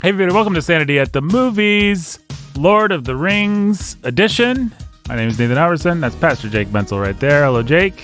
Hey everybody, welcome to Sanity at the Movies, Lord of the Rings edition. My name is Nathan Alverson. That's Pastor Jake Bensel right there. Hello, Jake.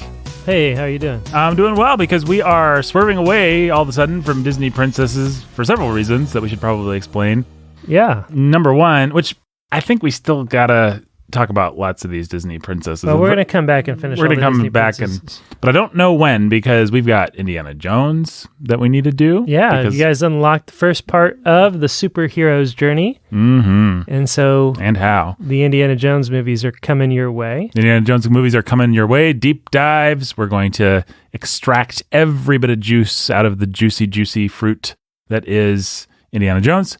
Hey, how you doing? I'm doing well because we are swerving away all of a sudden from Disney princesses for several reasons that we should probably explain. Yeah. Number one, which I think we still gotta talk about lots of these Disney princesses. Well, we're going to come back and finish. We're going to come Disney back, princesses. but I don't know when because we've got Indiana Jones that we need to do. Yeah, you guys unlocked the first part of the superhero's journey. Mm-hmm. And so... And how? The Indiana Jones movies are coming your way. The Indiana Jones movies are coming your way. Deep dives. We're going to extract every bit of juice out of the juicy fruit that is Indiana Jones.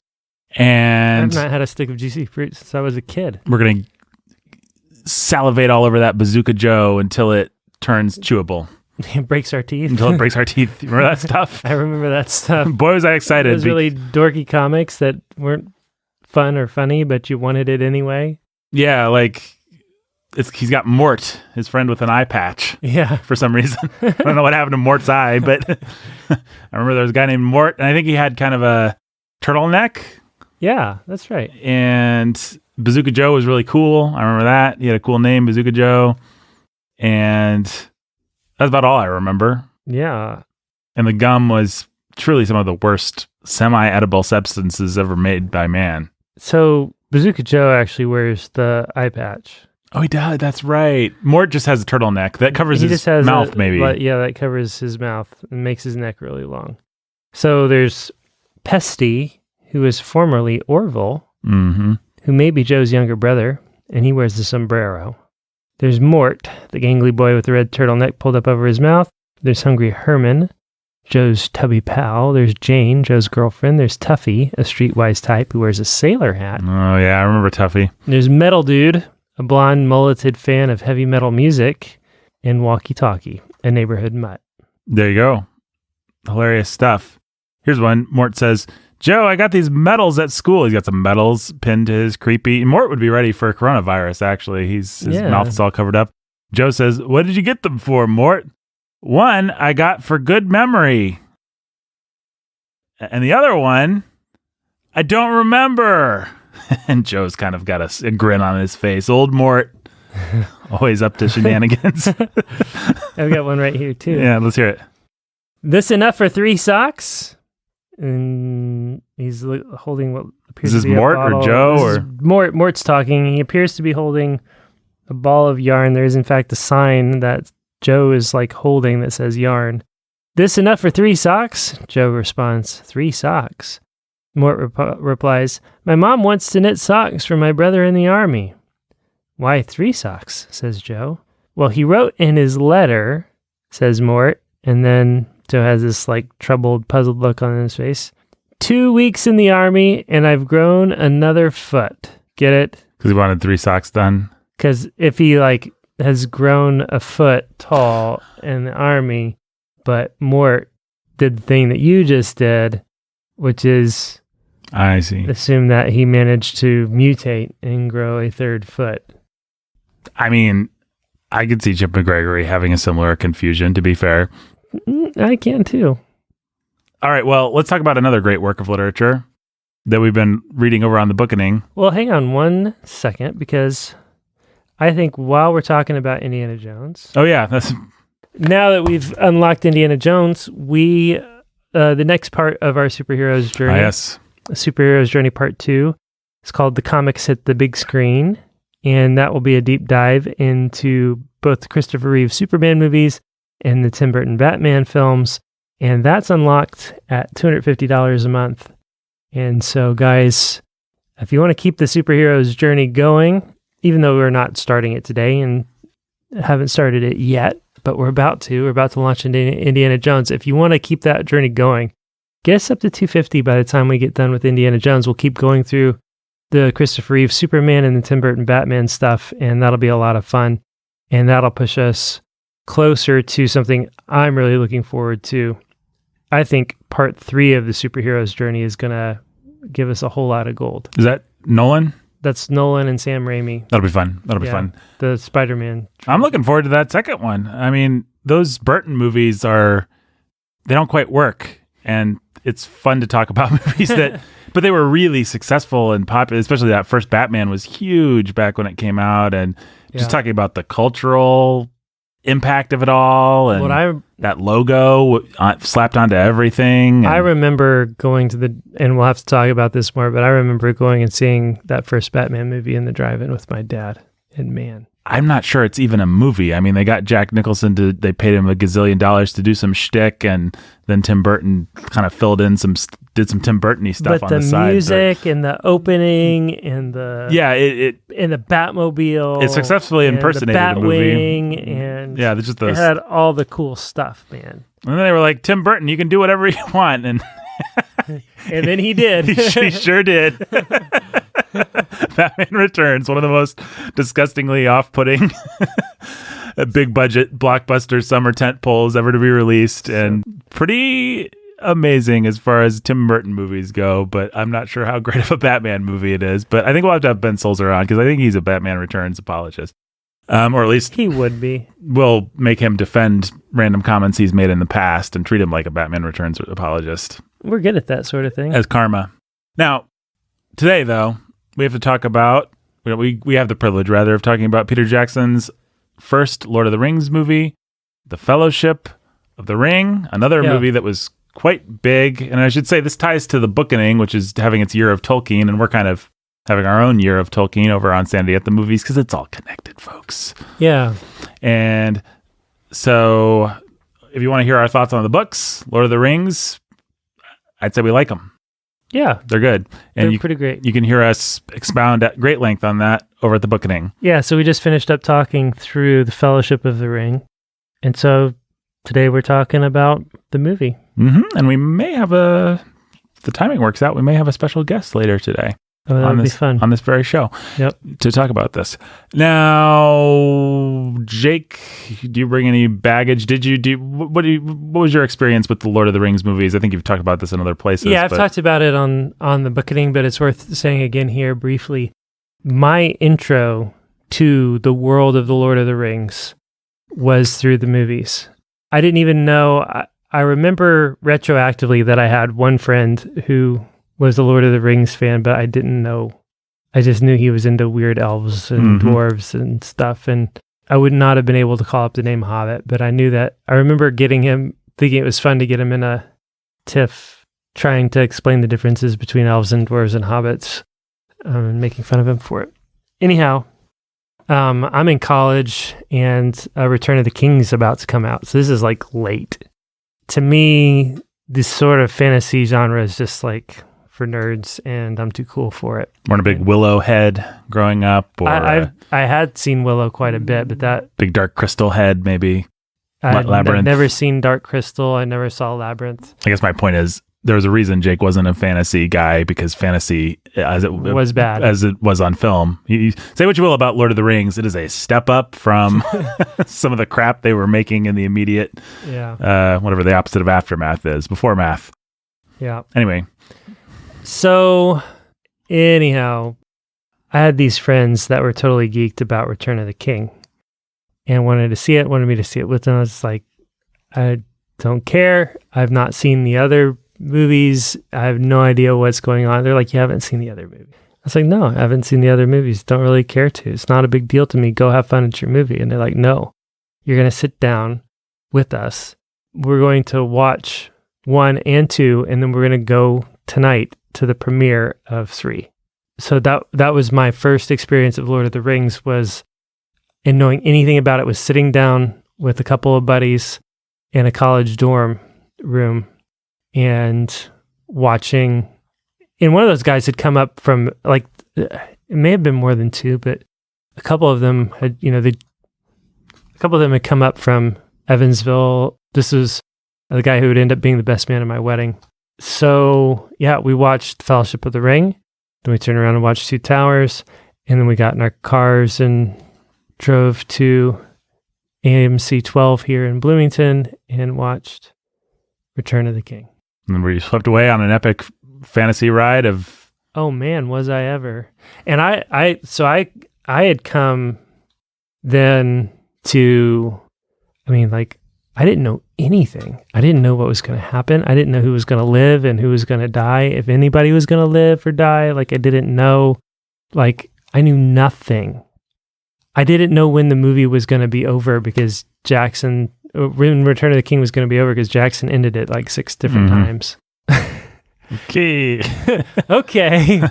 And I've not had a stick of juicy fruit since I was a kid. We're going to salivate all over that Bazooka Joe until it turns chewable. It breaks our teeth. Until it breaks our teeth. Remember that stuff? I remember that stuff. Boy, was I excited. Those really dorky comics that weren't fun or funny, but you wanted it anyway. Yeah, like he's got Mort, his friend with an eye patch. Yeah. For some reason. I don't know what happened to Mort's eye, but I remember there was a guy named Mort, and I think he had kind of a turtleneck. Yeah, that's right. And Bazooka Joe was really cool. I remember that. He had a cool name, Bazooka Joe. And that's about all I remember. Yeah. And the gum was truly some of the worst semi-edible substances ever made by man. So Bazooka Joe actually wears the eye patch. Oh, he does. That's right. Mort just has a turtleneck. That covers his mouth, maybe. Yeah, that covers his mouth and makes his neck really long. So there's Pesty, who is formerly Orville, who may be Joe's younger brother, and he wears the sombrero. There's Mort, the gangly boy with the red turtleneck pulled up over his mouth. There's Hungry Herman, Joe's tubby pal. There's Jane, Joe's girlfriend. There's Tuffy, a streetwise type who wears a sailor hat. Oh, yeah, I remember Tuffy. There's Metal Dude, a blonde, mulleted fan of heavy metal music, and Walkie Talkie, a neighborhood mutt. There you go. Hilarious stuff. Here's one. Mort says, Joe, I got these medals at school. He's got some medals pinned to his creepy... Mort would be ready for coronavirus, actually. His mouth is all covered up. Joe says, what did you get them for, Mort? One, I got for good memory. And the other one, I don't remember. And Joe's kind of got a grin on his face. Old Mort, always up to shenanigans. I've got one right here, too. Yeah, let's hear it. This enough for 3 socks? And he's holding what appears to be Mort a bottle. Or Joe? Or Mort's talking. He appears to be holding a ball of yarn. There is, in fact, a sign that Joe is holding that says yarn. This enough for 3 socks? Joe responds, 3 socks. Mort replies, my mom wants to knit socks for my brother in the army. Why 3 socks? Says Joe. Well, he wrote in his letter, says Mort, and then Joe has this troubled, puzzled look on his face. 2 weeks in the army, and I've grown another foot. Get it? Because he wanted 3 socks done. Because if he has grown a foot tall in the army, but Mort did the thing that you just did, which is I see. Assume that he managed to mutate and grow a 3rd foot. I mean, I could see Chip McGregory having a similar confusion, to be fair. I can too. All right, well, let's talk about another great work of literature that we've been reading over on the Bookening. Well, hang on 1 second, because I think while we're talking about Indiana Jones... Oh, yeah. That's... Now that we've unlocked Indiana Jones, the next part of our superhero's journey... yes. Superhero's Journey Part 2. It's called The Comics Hit the Big Screen, and that will be a deep dive into both the Christopher Reeve Superman movies and the Tim Burton Batman films, and that's unlocked at $250 a month. And so, guys, if you want to keep the superhero's journey going, even though we're not starting it today and haven't started it yet, but we're about to launch into Indiana Jones. If you want to keep that journey going, get us up to $250 by the time we get done with Indiana Jones. We'll keep going through the Christopher Reeve Superman and the Tim Burton Batman stuff, and that'll be a lot of fun. And that'll push us closer to something I'm really looking forward to. I think part 3 of the superhero's journey is going to give us a whole lot of gold. Is that Nolan? That's Nolan and Sam Raimi. That'll be fun. That'll be fun. The Spider-Man. I'm looking forward to that second one. I mean, those Burton movies they don't quite work. And it's fun to talk about movies that But they were really successful and popular, especially that first Batman was huge back when it came out. And just talking about the cultural impact of it all and that logo slapped onto everything. I remember going to and we'll have to talk about this more, but I remember going and seeing that first Batman movie in the drive-in with my dad. And man, I'm not sure it's even a movie. I mean, they got Jack Nicholson they paid him $1 gazillion to do some shtick, and then Tim Burton kind of filled in did some Tim Burton-y stuff on the side. But the music and the opening and and the Batmobile. It successsually impersonated the movie. And just those. It had all the cool stuff, man. And then they were like, Tim Burton, you can do whatever you want. And then he did. he sure did. Batman Returns, one of the most disgustingly off-putting big budget blockbuster summer tent poles ever to be released, and pretty amazing as far as Tim Burton movies go, but I'm not sure how great of a Batman movie it is. But I think we'll have to have Ben Sulzer on because I think he's a Batman Returns apologist. Or at least he would be. We'll make him defend random comments he's made in the past and treat him like a Batman Returns apologist. We're good at that sort of thing. As karma. Now, today, though, we have to talk about, we have the privilege, rather, of talking about Peter Jackson's first Lord of the Rings movie, The Fellowship of the Ring, another movie that was quite big. And I should say this ties to The Bookening, which is having its year of Tolkien, and we're kind of having our own year of Tolkien over on Sanity at the Movies because it's all connected, folks. Yeah. And so if you want to hear our thoughts on the books, Lord of the Rings, I'd say we like them. Yeah. They're good. And they're pretty great. You can hear us expound at great length on that over at The Bookening. Yeah, so we just finished up talking through The Fellowship of the Ring. And so today we're talking about the movie. Mm-hmm. And we may have if the timing works out, we may have a special guest later today. Oh, that would be fun. On this very show. Yep. To talk about this. Now, Jake, do you bring any baggage? What was your experience with the Lord of the Rings movies? I think you've talked about this in other places. Yeah, I've talked about it on the Bookening, but it's worth saying again here briefly. My intro to the world of the Lord of the Rings was through the movies. I didn't even know. I remember retroactively that I had one friend who was a Lord of the Rings fan, but I didn't know. I just knew he was into weird elves and dwarves and stuff, and I would not have been able to call up the name Hobbit, but I knew that. I remember getting him, thinking it was fun to get him in a tiff, trying to explain the differences between elves and dwarves and hobbits, and making fun of him for it. Anyhow, I'm in college, and Return of the King is about to come out, so this is like late. To me, this sort of fantasy genre is just like for nerds, and I'm too cool for it. Weren't a big Willow head growing up? Or I had seen Willow quite a bit, but that... Big Dark Crystal head, maybe? I've never seen Dark Crystal. I never saw Labyrinth. I guess my point is, there was a reason Jake wasn't a fantasy guy, because fantasy, as it was bad. As it was on film. You say what you will about Lord of the Rings, it is a step up from some of the crap they were making in the immediate, whatever the opposite of aftermath is, before math. Yeah. Anyway. So, anyhow, I had these friends that were totally geeked about Return of the King and wanted me to see it with them. I was like, I don't care. I've not seen the other movies. I have no idea what's going on. They're like, you haven't seen the other movie. I was like, no, I haven't seen the other movies. Don't really care to. It's not a big deal to me. Go have fun at your movie. And they're like, no, you're going to sit down with us. We're going to watch 1 and 2, and then we're going to go tonight to the premiere of 3. So that was my first experience of Lord of the Rings, was, and knowing anything about it, was sitting down with a couple of buddies in a college dorm room and watching. And one of those guys had come up from, like, it may have been more than 2, but a couple of them had, had come up from Evansville. This was the guy who would end up being the best man at my wedding. So, yeah, we watched Fellowship of the Ring. Then we turned around and watched 2 Towers. And then we got in our cars and drove to AMC 12 here in Bloomington and watched Return of the King. And were you swept away on an epic fantasy ride of... Oh, man, was I ever. And I had come then to... I mean, like, I didn't know anything. I didn't know what was going to happen. I didn't know who was going to live and who was going to die, if anybody was going to live or die. Like, I didn't know. Like, I knew nothing. I didn't know when the movie was going to be over because when Return of the King was going to be over because Jackson ended it like 6 different times. Okay. Okay.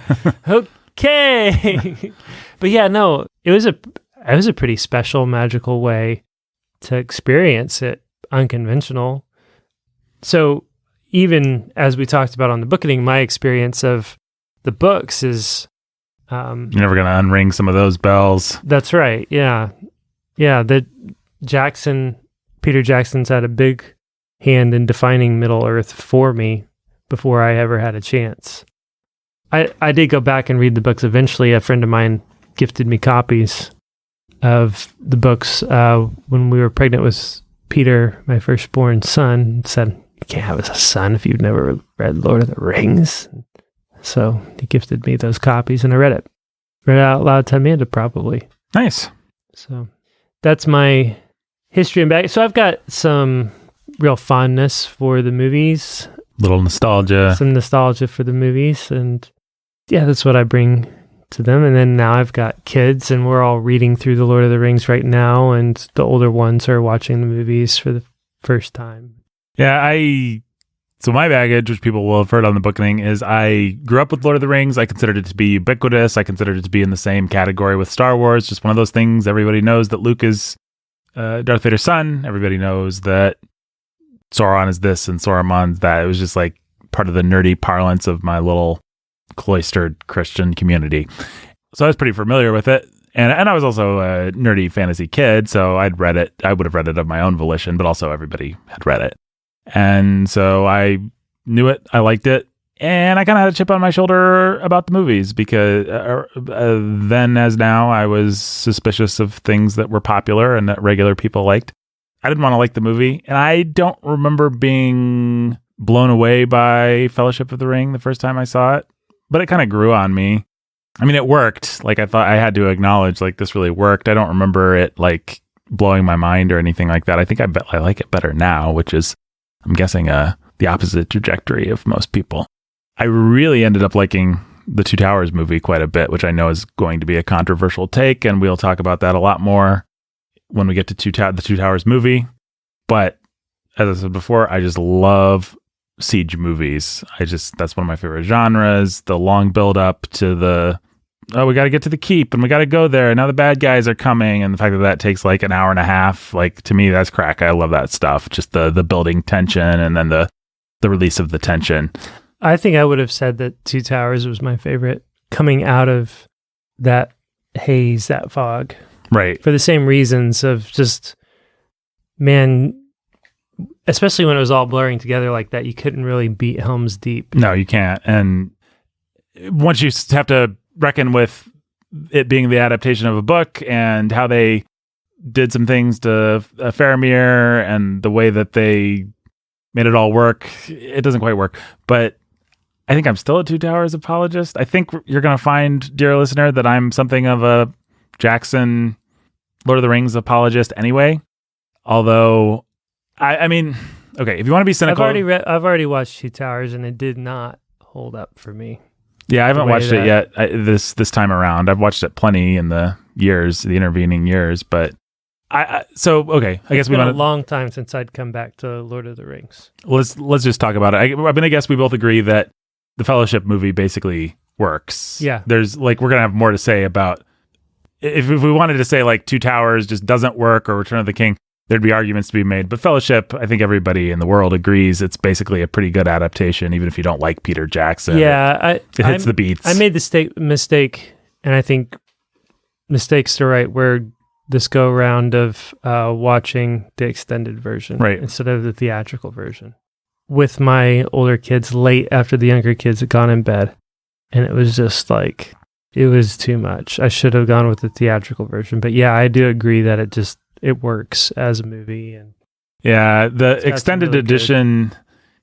Okay. But yeah, no, it was a pretty special, magical way to experience it, unconventional. So even as we talked about on the booking, my experience of the books is... You're never going to unring some of those bells. That's right. Yeah. Yeah. Peter Jackson's had a big hand in defining Middle Earth for me before I ever had a chance. I did go back and read the books eventually. A friend of mine gifted me copies of the books when we were pregnant with Peter, my firstborn son, said, "You can't have a son if you've never read Lord of the Rings." So he gifted me those copies, and I read it. Read it out loud to Amanda, probably. Nice. So that's my history and back. So I've got some real fondness for the movies. Little nostalgia. Some nostalgia for the movies. And yeah, that's what I bring to them. And then now I've got kids, and we're all reading through the Lord of the Rings right now. And the older ones are watching the movies for the first time. Yeah, So my baggage, which people will have heard on the booking, is I grew up with Lord of the Rings. I considered it to be ubiquitous. I considered it to be in the same category with Star Wars. Just one of those things. Everybody knows that Luke is Darth Vader's son. Everybody knows that Sauron is this and Saruman's that. It was just like part of the nerdy parlance of my little cloistered Christian community. So I was pretty familiar with it. And I was also a nerdy fantasy kid, so I'd read it. I would have read it of my own volition, but also everybody had read it. And so I knew it, I liked it, and I kind of had a chip on my shoulder about the movies because then as now I was suspicious of things that were popular and that regular people liked. I didn't want to like the movie, and I don't remember being blown away by Fellowship of the Ring the first time I saw it, but it kind of grew on me. I mean, it worked. Like, I thought I had to acknowledge, like, this really worked. I don't remember it, like, blowing my mind or anything like that. I think I like it better now, which is, I'm guessing, the opposite trajectory of most people. I really ended up liking the Two Towers movie quite a bit, which I know is going to be a controversial take, and we'll talk about that a lot more when we get to the Two Towers movie. But as I said before, I just love siege movies. That's one of my favorite genres. The long build up to we got to get to the keep and we got to go there. And now the bad guys are coming. And the fact that takes like an hour and a half, like, to me, that's crack. I love that stuff. Just the building tension and then the release of the tension. I think I would have said that Two Towers was my favorite coming out of that haze, that fog. Right. For the same reasons of just, man, especially when it was all blurring together like that, you couldn't really beat Helm's Deep. No, you can't. And once you have to reckon with it being the adaptation of a book and how they did some things to Faramir and the way that they made it all work, it doesn't quite work. But I think I'm still a Two Towers apologist. I think you're going to find, dear listener, that I'm something of a Jackson Lord of the Rings apologist anyway. Although, I mean, okay, if you want to be cynical... I've already watched Two Towers, and it did not hold up for me. Yeah, I haven't watched it yet this time around. I've watched it plenty in the intervening years, but I guess we went a long time since I'd come back to Lord of the Rings. Let's just talk about it. I guess we both agree that the Fellowship movie basically works. Yeah. There's we're going to have more to say about if we wanted to say like Two Towers just doesn't work or Return of the King, there'd be arguments to be made. But Fellowship, I think everybody in the world agrees it's basically a pretty good adaptation, even if you don't like Peter Jackson. Yeah. It hits the beats. I made the mistake, and I think mistakes are right, where this go round of watching the extended version instead of the theatrical version with my older kids late after the younger kids had gone in bed. And it was just like, it was too much. I should have gone with the theatrical version. But yeah, I do agree that it works as a movie. And yeah, the extended really edition,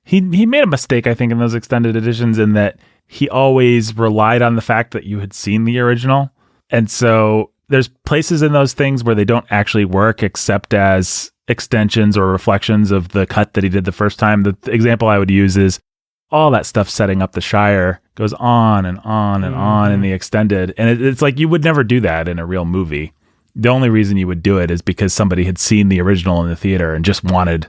he made a mistake, I think, in those extended editions, in that he always relied on the fact that you had seen the original. And so there's places in those things where they don't actually work, except as extensions or reflections of the cut that he did the first time. The example I would use is all that stuff setting up the Shire goes on and on and on in the extended. And it's like you would never do that in a real movie. The only reason you would do it is because somebody had seen the original in the theater and just wanted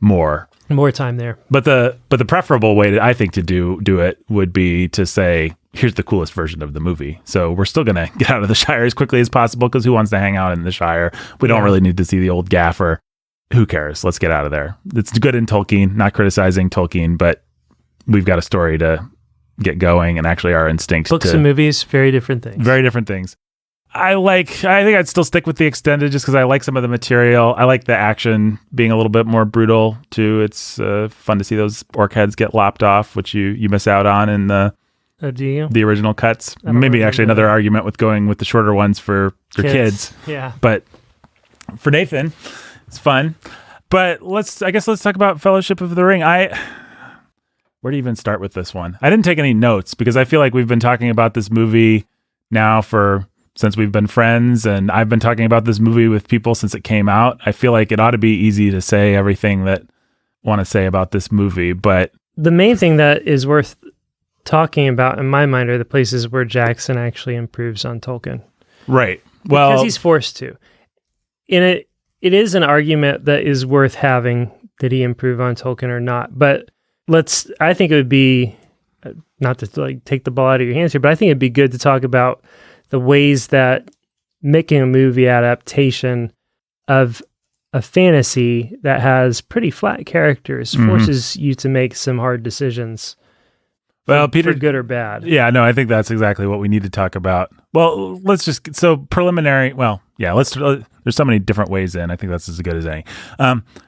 more time there. But the preferable way I think to do it would be to say, here's the coolest version of the movie. So we're still going to get out of the Shire as quickly as possible because who wants to hang out in the Shire? We don't really need to see the old gaffer. Who cares? Let's get out of there. It's good in Tolkien, not criticizing Tolkien, but we've got a story to get going, and actually our instinct. Books and movies, very different things. Very different things. I think I'd still stick with the extended just because I like some of the material. I like the action being a little bit more brutal too. It's fun to see those orc heads get lopped off, which you miss out on in the original cuts. Maybe actually another argument with going with the shorter ones for kids. Yeah. But for Nathan, it's fun. But let's talk about Fellowship of the Ring. Where to even start with this one? I didn't take any notes because I feel like we've been talking about this movie now since we've been friends, and I've been talking about this movie with people since it came out. I feel like it ought to be easy to say everything that I want to say about this movie, but the main thing that is worth talking about in my mind are the places where Jackson actually improves on Tolkien. Right. Well, because he's forced to. And it is an argument that is worth having, did he improve on Tolkien or not? But I think it would be, not to take the ball out of your hands here, but I think it'd be good to talk about the ways that making a movie adaptation of a fantasy that has pretty flat characters forces you to make some hard decisions. Well, Peter, for good or bad. Yeah, no, I think that's exactly what we need to talk about. Well, preliminary. Well, yeah, there's so many different ways in. I think that's as good as any.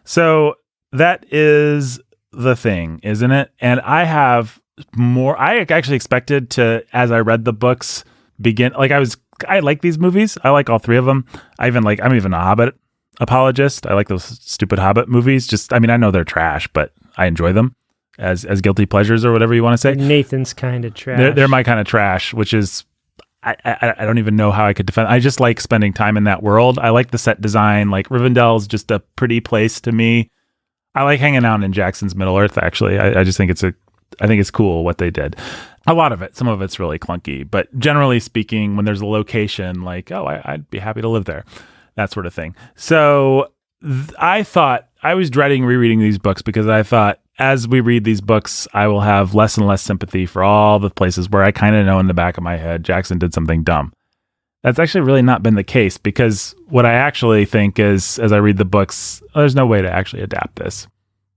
So that is the thing, isn't it? And I have more. I actually expected to, as I read the books, I like these movies. I like all three of them. I'm even a Hobbit apologist. I like those stupid Hobbit movies. I know they're trash, but I enjoy them as guilty pleasures or whatever you want to say. Nathan's kind of trash. They're my kind of trash, which is, I don't even know how I could defend. I just like spending time in that world. I like the set design. Like Rivendell's just a pretty place to me. I like hanging out in Jackson's Middle Earth. Actually, I just think it's cool what they did. A lot of it, some of it's really clunky, but generally speaking, when there's a location, I'd be happy to live there, that sort of thing. So I thought, I was dreading rereading these books because I thought, as we read these books, I will have less and less sympathy for all the places where I kind of know in the back of my head Jackson did something dumb. That's actually really not been the case, because what I actually think is, as I read the books, there's no way to actually adapt this.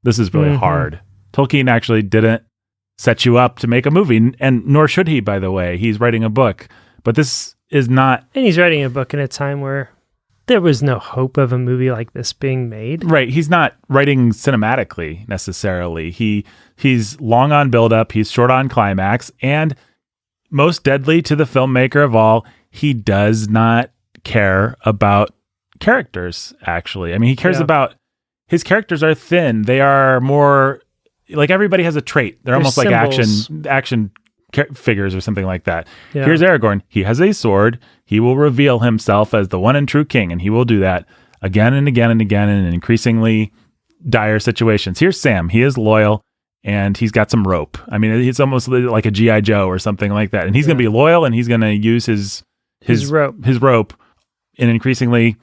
This is really hard. Tolkien actually didn't set you up to make a movie, and nor should he, by the way. He's writing a book, but this is not. And he's writing a book in a time where there was no hope of a movie like this being made. Right. He's not writing cinematically necessarily. He's long on buildup. He's short on climax, and most deadly to the filmmaker of all, he does not care about characters. Actually, he cares about his characters are thin. They are more like everybody has a trait. They're almost symbols. Like action figures or something like that. Yeah. Here's Aragorn. He has a sword. He will reveal himself as the one and true king, and he will do that again and again and again in increasingly dire situations. Here's Sam. He is loyal, and he's got some rope. It's almost like a G.I. Joe or something like that. And he's going to be loyal, and he's going to use his rope. And increasingly,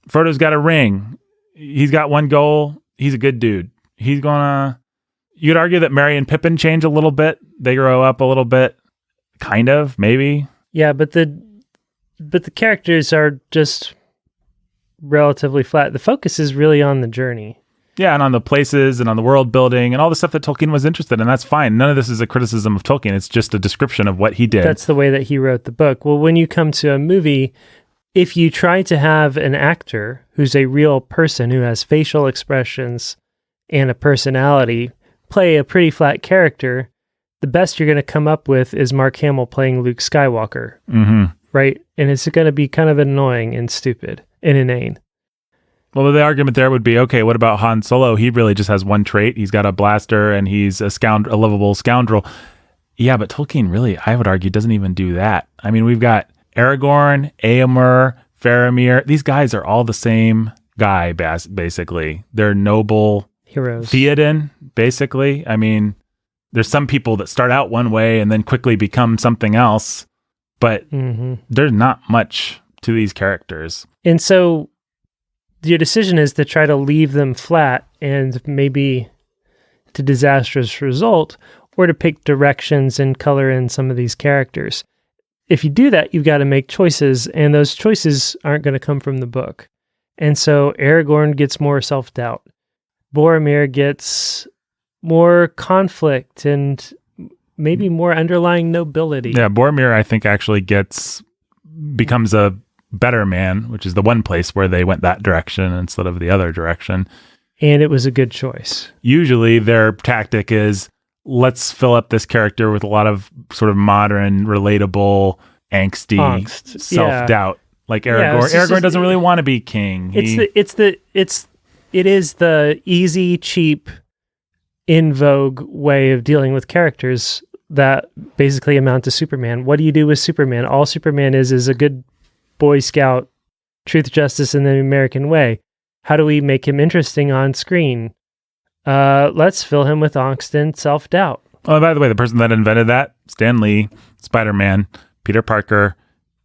Frodo's got a ring. He's got one goal. He's a good dude. He's gonna. You could argue that Merry and Pippin change a little bit. They grow up a little bit, kind of, maybe. Yeah, but the characters are just relatively flat. The focus is really on the journey. Yeah, and on the places and on the world building and all the stuff that Tolkien was interested in. That's fine. None of this is a criticism of Tolkien. It's just a description of what he did. That's the way that he wrote the book. Well, when you come to a movie, if you try to have an actor who's a real person who has facial expressions and a personality play a pretty flat character, the best you're going to come up with is Mark Hamill playing Luke Skywalker. Right? And it's going to be kind of annoying and stupid and inane. Well, the argument there would be, okay, what about Han Solo? He really just has one trait. He's got a blaster and he's a lovable scoundrel. Yeah, but Tolkien really, I would argue, doesn't even do that. We've got Aragorn, Éomer, Faramir. These guys are all the same guy, basically. They're noble heroes. Theoden, basically. I mean, there's some people that start out one way and then quickly become something else, but there's not much to these characters. And so your decision is to try to leave them flat and maybe to disastrous result, or to pick directions and color in some of these characters. If you do that, you've got to make choices, and those choices aren't going to come from the book. And so Aragorn gets more self-doubt. Boromir gets more conflict and maybe more underlying nobility. Yeah, Boromir, I think, actually becomes a better man, which is the one place where they went that direction instead of the other direction. And it was a good choice. Usually their tactic is, let's fill up this character with a lot of sort of modern, relatable, angst, self-doubt. Like Aragorn. Aragorn doesn't really want to be king. It is the easy, cheap, in vogue way of dealing with characters that basically amount to Superman. What do you do with Superman? All Superman is a good Boy Scout, truth, justice, and the American way. How do we make him interesting on screen? Let's fill him with angst and self-doubt. Oh, by the way, the person that invented that, Stan Lee, Spider-Man, Peter Parker,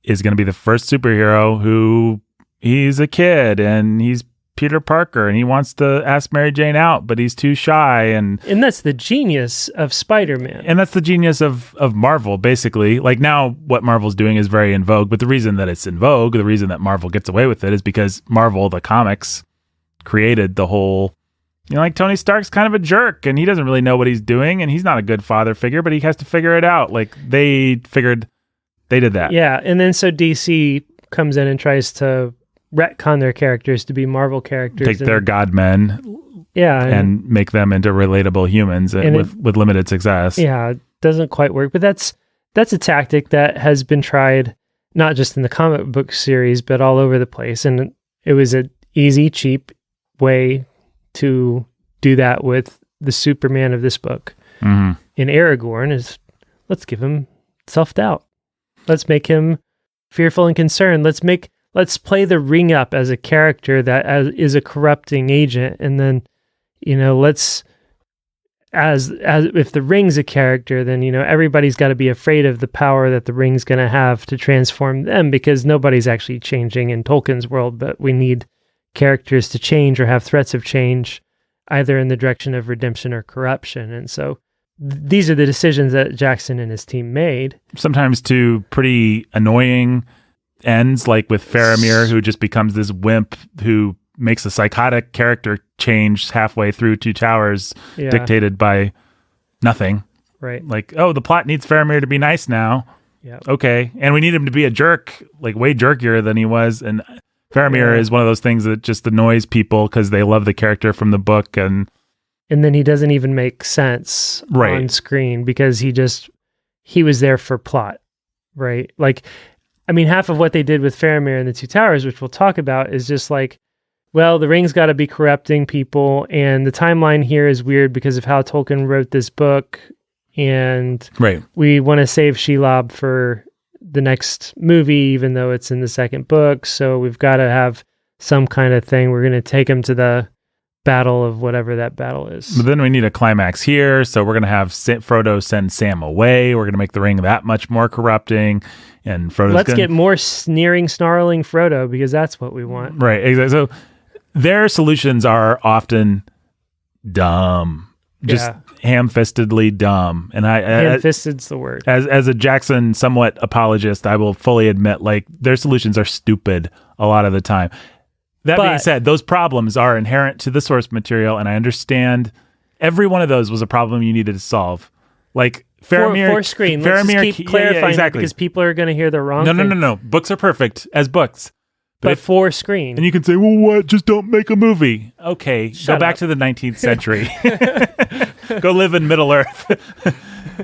is going to be the first superhero who he's a kid and he's Peter Parker and he wants to ask Mary Jane out, but he's too shy. And that's the genius of Spider-Man. And that's the genius of Marvel, basically. Like now what Marvel's doing is very in vogue, but the reason that it's in vogue, the reason that Marvel gets away with it is because Marvel, the comics, created the whole, like Tony Stark's kind of a jerk and he doesn't really know what he's doing and he's not a good father figure, but he has to figure it out. Like they did that. Yeah, and then so DC comes in and tries to retcon their characters to be Marvel characters. Take their god men and make them into relatable humans with limited success. Yeah, it doesn't quite work, but that's a tactic that has been tried not just in the comic book series, but all over the place. And it was an easy, cheap way to do that with the Superman of this book. Mm-hmm. In Aragorn is, let's give him self-doubt. Let's make him fearful and concerned. Let's play the Ring up as a character that is a corrupting agent, and then, let's as if the Ring's a character, then everybody's got to be afraid of the power that the Ring's going to have to transform them, because nobody's actually changing in Tolkien's world, but we need characters to change or have threats of change, either in the direction of redemption or corruption, and so. These are the decisions that Jackson and his team made. Sometimes to pretty annoying ends, like with Faramir, who just becomes this wimp who makes a psychotic character change halfway through Two Towers, dictated by nothing. Right. Like, oh, the plot needs Faramir to be nice now. Yeah. Okay. And we need him to be a jerk, like way jerkier than he was. And Faramir is one of those things that just annoys people because they love the character from the book, and then he doesn't even make sense on screen because he was there for plot, right? Like, I mean, half of what they did with Faramir and the Two Towers, which we'll talk about, is just like, well, the Ring's got to be corrupting people, and the timeline here is weird because of how Tolkien wrote this book, and we want to save Shelob for the next movie, even though it's in the second book, so we've got to have some kind of thing. We're going to take him to the battle of whatever that battle is. But then we need a climax here, so we're going to have Frodo send Sam away. We're going to make the Ring that much more corrupting, and Frodo's get more sneering, snarling Frodo, because that's what we want. Right, exactly. So their solutions are often dumb, just ham-fistedly dumb. And ham-fisted's the word. As a Jackson somewhat apologist, I will fully admit, like, their solutions are stupid a lot of the time. That being said, those problems are inherent to the source material, and I understand every one of those was a problem you needed to solve. Like Faramir, for screen. Let's just keep clarifying that because people are going to hear the wrong thing. No. Books are perfect as books. But for screen. And you can say, well, what? Just don't make a movie. Okay, go back to the 19th century. Go live in Middle Earth.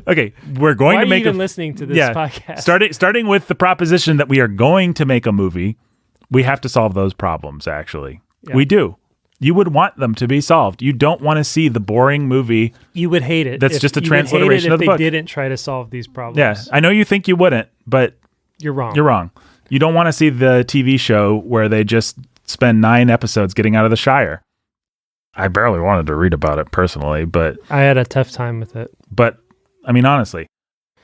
Okay, we're going to make. Why are you even listening to this podcast? Starting with the proposition that we are going to make a movie. We have to solve those problems, actually. Yeah. We do. You would want them to be solved. You don't want to see the boring movie. You would hate it. That's just a transliteration of the book. If they didn't try to solve these problems. Yeah, I know you think you wouldn't, but you're wrong. You're wrong. You don't want to see the TV show where they just spend 9 episodes getting out of the Shire. I barely wanted to read about it personally, but I had a tough time with it. But I mean, honestly,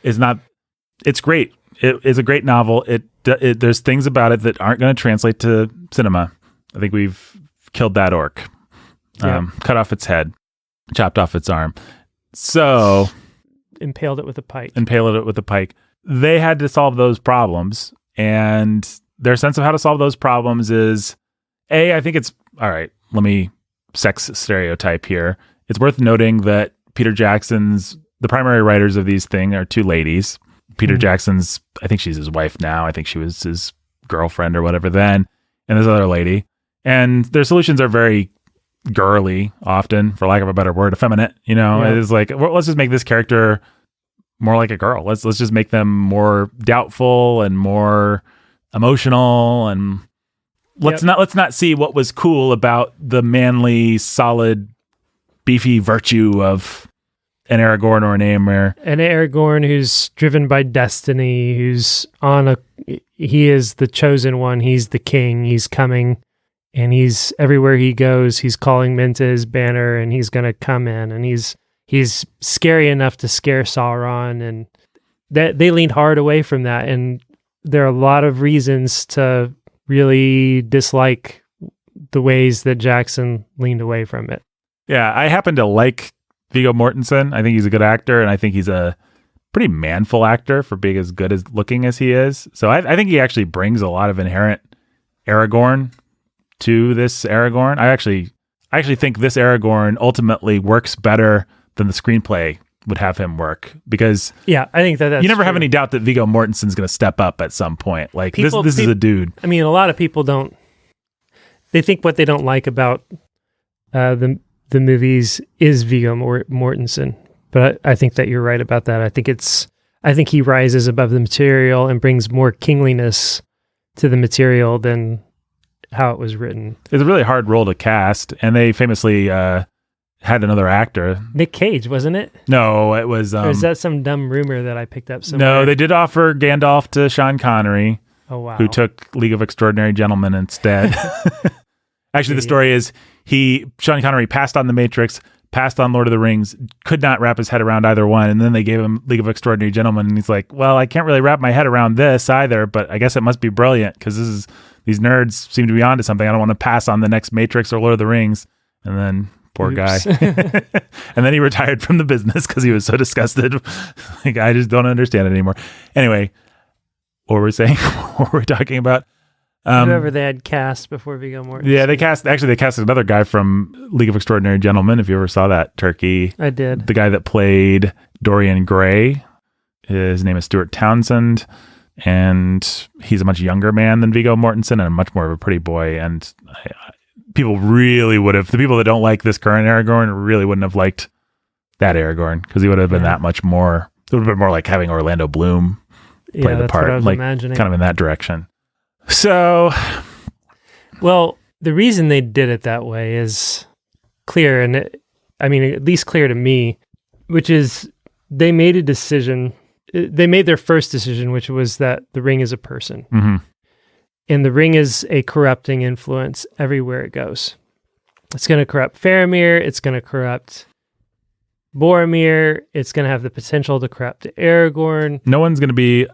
it's great. It's a great novel. There's things about it that aren't going to translate to cinema. I think we've killed that orc. Cut off its head, chopped off its arm. So impaled it with a pike. They had to solve those problems, and their sense of how to solve those problems is, I think it's, all right, let me sex stereotype here. It's worth noting that the primary writers of these things are 2 ladies. Peter Jackson's, I think she's his wife now. I think she was his girlfriend or whatever then. And this other lady. And their solutions are very girly, often, for lack of a better word, effeminate. It's like, well, let's just make this character more like a girl. Let's just make them more doubtful and more emotional, and let's not see what was cool about the manly, solid, beefy virtue of an Aragorn or an Éomer. An Aragorn who's driven by destiny, he is the chosen one. He's the king. He's coming, and he's everywhere he goes. He's calling men to his banner, and he's going to come in, and he's scary enough to scare Sauron. And that they leaned hard away from that. And there are a lot of reasons to really dislike the ways that Jackson leaned away from it. Yeah, I happen to like Viggo Mortensen. I think he's a good actor, and I think he's a pretty manful actor for being as good as looking as he is. So I think he actually brings a lot of inherent Aragorn to this Aragorn. I actually think this Aragorn ultimately works better than the screenplay would have him work, because I think that's you never true. have any doubt that Viggo Mortensen's going to step up at some point. Like this is a dude. I mean, a lot of people don't. They think what they don't like about the movies is Viggo Mortensen, but I think that you're right about that. I think he rises above the material and brings more kingliness to the material than how it was written. It's a really hard role to cast, and they famously had another actor. Nick Cage, wasn't it? No, it was... or is that some dumb rumor that I picked up somewhere? No, they did offer Gandalf to Sean Connery. Oh, wow. Who took League of Extraordinary Gentlemen instead. Actually, the story is Sean Connery passed on The Matrix, passed on Lord of the Rings, could not wrap his head around either one, and then they gave him League of Extraordinary Gentlemen, and he's like, well, I can't really wrap my head around this either, but I guess it must be brilliant, because these nerds seem to be onto something. I don't want to pass on the next Matrix or Lord of the Rings. And then... Poor guy. And then he retired from the business because he was so disgusted. Like, I just don't understand it anymore. Anyway, what were we saying? What were we talking about? Whoever they had cast before Viggo Mortensen. Yeah, they casted another guy from League of Extraordinary Gentlemen, if you ever saw that turkey. I did. The guy that played Dorian Gray, his name is Stuart Townsend, and he's a much younger man than Viggo Mortensen and much more of a pretty boy. And people really would have, the people that don't like this current Aragorn really wouldn't have liked that Aragorn, because he would have been that much more, it would have been more like having Orlando Bloom play the part, what I was like imagining. Kind of in that direction. So, well, the reason they did it that way is clear, and at least clear to me, which is they made a decision. They made their first decision, which was that the ring is a person. Mm-hmm. And the ring is a corrupting influence everywhere it goes. It's going to corrupt Faramir. It's going to corrupt Boromir. It's going to have the potential to corrupt Aragorn. No one's going to be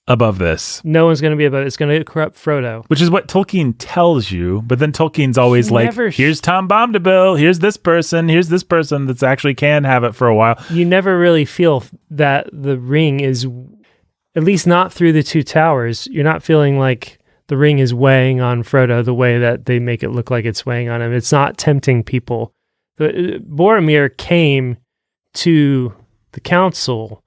above this. No one's going to be above it. It's going to corrupt Frodo. Which is what Tolkien tells you, but then Tolkien's always here's Tom Bombadil, here's this person that's actually can have it for a while. You never really feel that the ring is, at least not through the Two Towers, you're not feeling like the ring is weighing on Frodo the way that they make it look like it's weighing on him. It's not tempting people. Boromir came to the council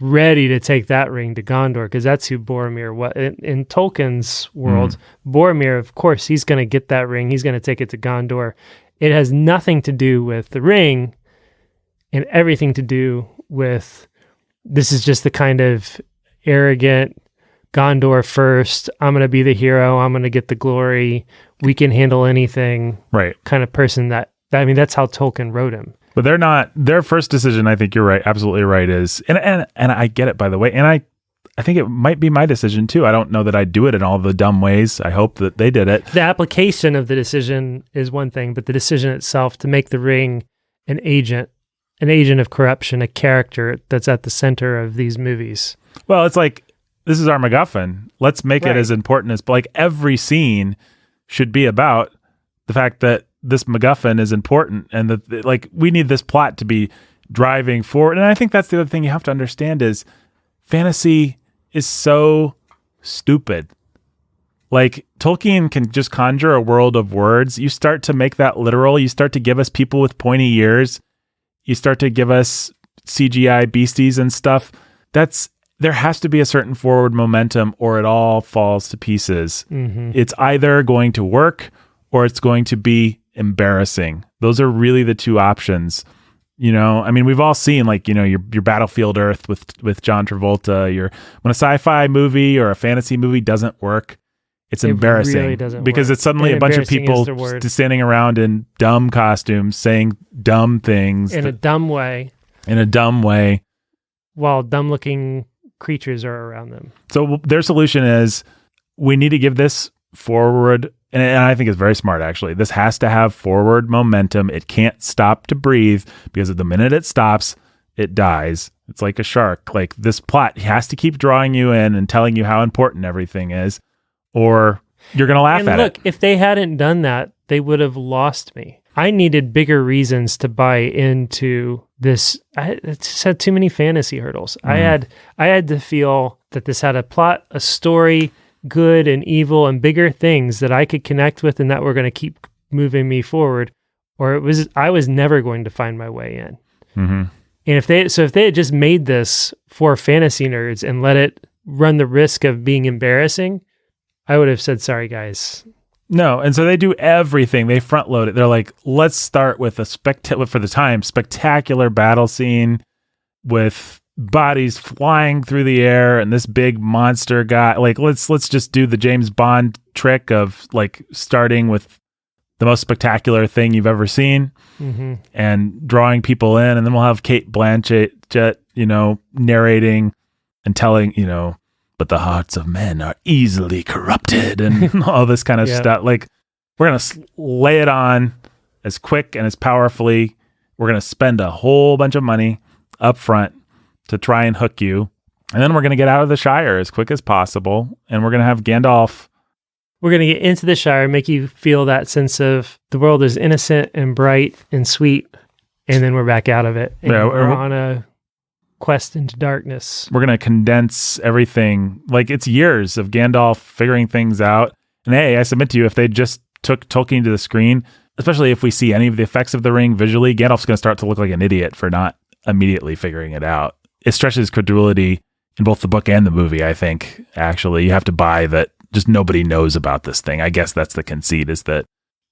ready to take that ring to Gondor, because that's who Boromir was. In Tolkien's world, Boromir, of course, he's going to get that ring. He's going to take it to Gondor. It has nothing to do with the ring and everything to do with, this is just the kind of arrogant, Gondor first, I'm going to be the hero, I'm going to get the glory, we can handle anything, right? Kind of person that's how Tolkien wrote him. But they're not, their first decision, I think you're right, absolutely right, is, and I get it, by the way, and I I think it might be my decision too. I don't know that I'd do it in all the dumb ways. I hope that they did it. The application of the decision is one thing, but the decision itself to make the ring an agent of corruption, a character that's at the center of these movies. Well, it's like, this is our MacGuffin. Let's make it as important as, like, every scene should be about the fact that this MacGuffin is important and that, like, we need this plot to be driving forward. And I think that's the other thing you have to understand is fantasy is so stupid. Like, Tolkien can just conjure a world of words. You start to make that literal. You start to give us people with pointy ears. You start to give us CGI beasties and stuff. There has to be a certain forward momentum or it all falls to pieces. Mm-hmm. It's either going to work or it's going to be embarrassing. Those are really the two options. You know, I mean, we've all seen, like, you know, your Battlefield Earth with John Travolta. When a sci-fi movie or a fantasy movie doesn't work, it's embarrassing. Really doesn't because work. It's suddenly a bunch of people standing around in dumb costumes saying dumb things in a dumb way. While dumb-looking creatures are around them. So their solution is, we need to give this forward, and I think it's very smart, actually. This has to have forward momentum. It can't stop to breathe, because at the minute it stops, it dies. It's like a shark. Like, this plot has to keep drawing you in and telling you how important everything is, or you're going to laugh at it. Look, if they hadn't done that, they would have lost me. I needed bigger reasons to buy into this. It just had too many fantasy hurdles. Mm. I had to feel that this had a plot, a story, good and evil, and bigger things that I could connect with and that were going to keep moving me forward, or I was never going to find my way in. Mm-hmm. And if they had just made this for fantasy nerds and let it run the risk of being embarrassing, I would have said, sorry, guys. No, and so they do everything. They front load it. They're like, let's start with a spectacular battle scene with bodies flying through the air and this big monster guy. Like, let's just do the James Bond trick of, like, starting with the most spectacular thing you've ever seen, mm-hmm. and drawing people in, and then we'll have Cate Blanchett, you know, narrating and telling, you know, but the hearts of men are easily corrupted and all this kind of stuff. Like, we're going to lay it on as quick and as powerfully. We're going to spend a whole bunch of money up front to try and hook you. And then we're going to get out of the Shire as quick as possible. And we're going to have Gandalf. We're going to get into the Shire, make you feel that sense of the world is innocent and bright and sweet. And then we're back out of it. And we're on a quest into darkness. We're going to condense everything. Like, it's years of Gandalf figuring things out. And hey, I submit to you, if they just took Tolkien to the screen, especially if we see any of the effects of the ring visually, Gandalf's going to start to look like an idiot for not immediately figuring it out. It stretches credulity in both the book and the movie, I think. Actually, you have to buy that just nobody knows about this thing. I guess that's the conceit, is that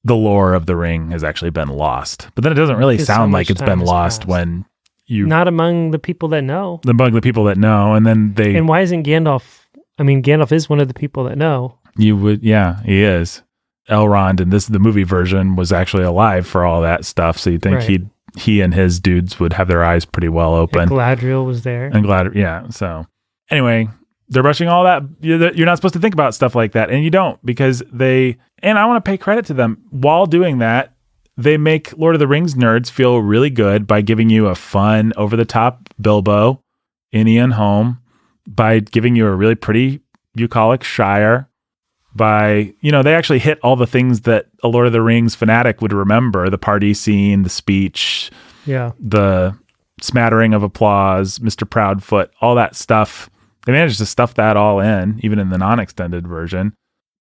the lore of the ring has actually been lost. But then it doesn't really sound like it's been lost when not among the people that know. Among the people that know, and then they... And why isn't Gandalf... I mean, Gandalf is one of the people that know. You would... Yeah, he is. Elrond, and the movie version, was actually alive for all that stuff, so you'd think he and his dudes would have their eyes pretty well open. And Galadriel was there. And yeah, so... Anyway, they're brushing all that. You're not supposed to think about stuff like that, and you don't, because they... And I want to pay credit to them. While doing that, they make Lord of the Rings nerds feel really good by giving you a fun, over-the-top Bilbo in Ian Holm, by giving you a really pretty bucolic Shire, by, you know, they actually hit all the things that a Lord of the Rings fanatic would remember: the party scene, the speech, the smattering of applause, Mr. Proudfoot, all that stuff. They managed to stuff that all in, even in the non-extended version,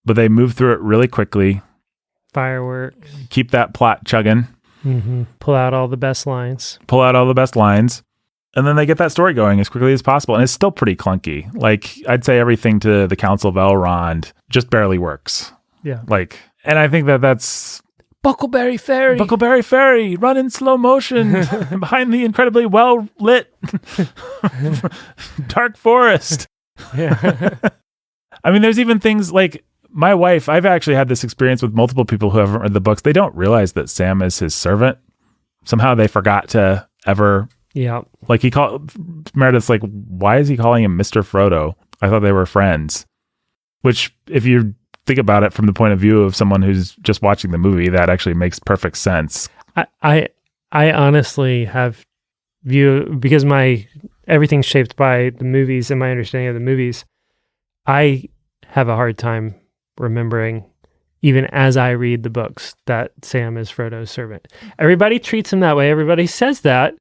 but they move through it really quickly. Fireworks. Keep that plot chugging. Mm-hmm. Pull out all the best lines. And then they get that story going as quickly as possible. And it's still pretty clunky. Like, I'd say everything to the Council of Elrond just barely works. Yeah. Like, and I think that's... Buckleberry Ferry, run in slow motion behind the incredibly well-lit dark forest. Yeah. I mean, there's even things like... My wife, I've actually had this experience with multiple people who haven't read the books. They don't realize that Sam is his servant. Somehow they forgot to ever Yeah. Like Meredith's like, why is he calling him Mr. Frodo? I thought they were friends. Which, if you think about it from the point of view of someone who's just watching the movie, that actually makes perfect sense. I honestly have because everything's shaped by the movies and my understanding of the movies. I have a hard time remembering, even as I read the books, that Sam is Frodo's servant. Everybody treats him that way. Everybody says that.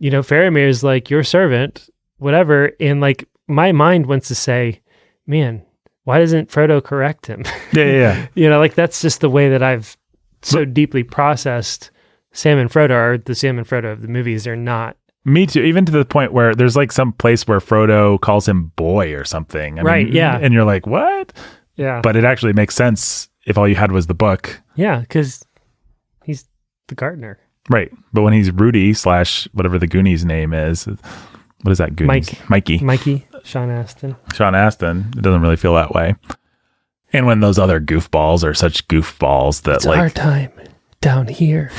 Faramir is like your servant, whatever. And like my mind wants to say, man, why doesn't Frodo correct him? Yeah. Like that's just the way that I've so deeply processed Sam and Frodo are the Sam and Frodo of the movies. They're not. Me too. Even to the point where there's like some place where Frodo calls him boy or something. I mean, yeah. And you're like, what? Yeah. But it actually makes sense if all you had was the book. Yeah, because he's the gardener. Right. But when he's Rudy / whatever the Goonies name is, what is that Goonies? Mikey. Sean Astin. It doesn't really feel that way. And when those other goofballs are such goofballs that it's our time down here.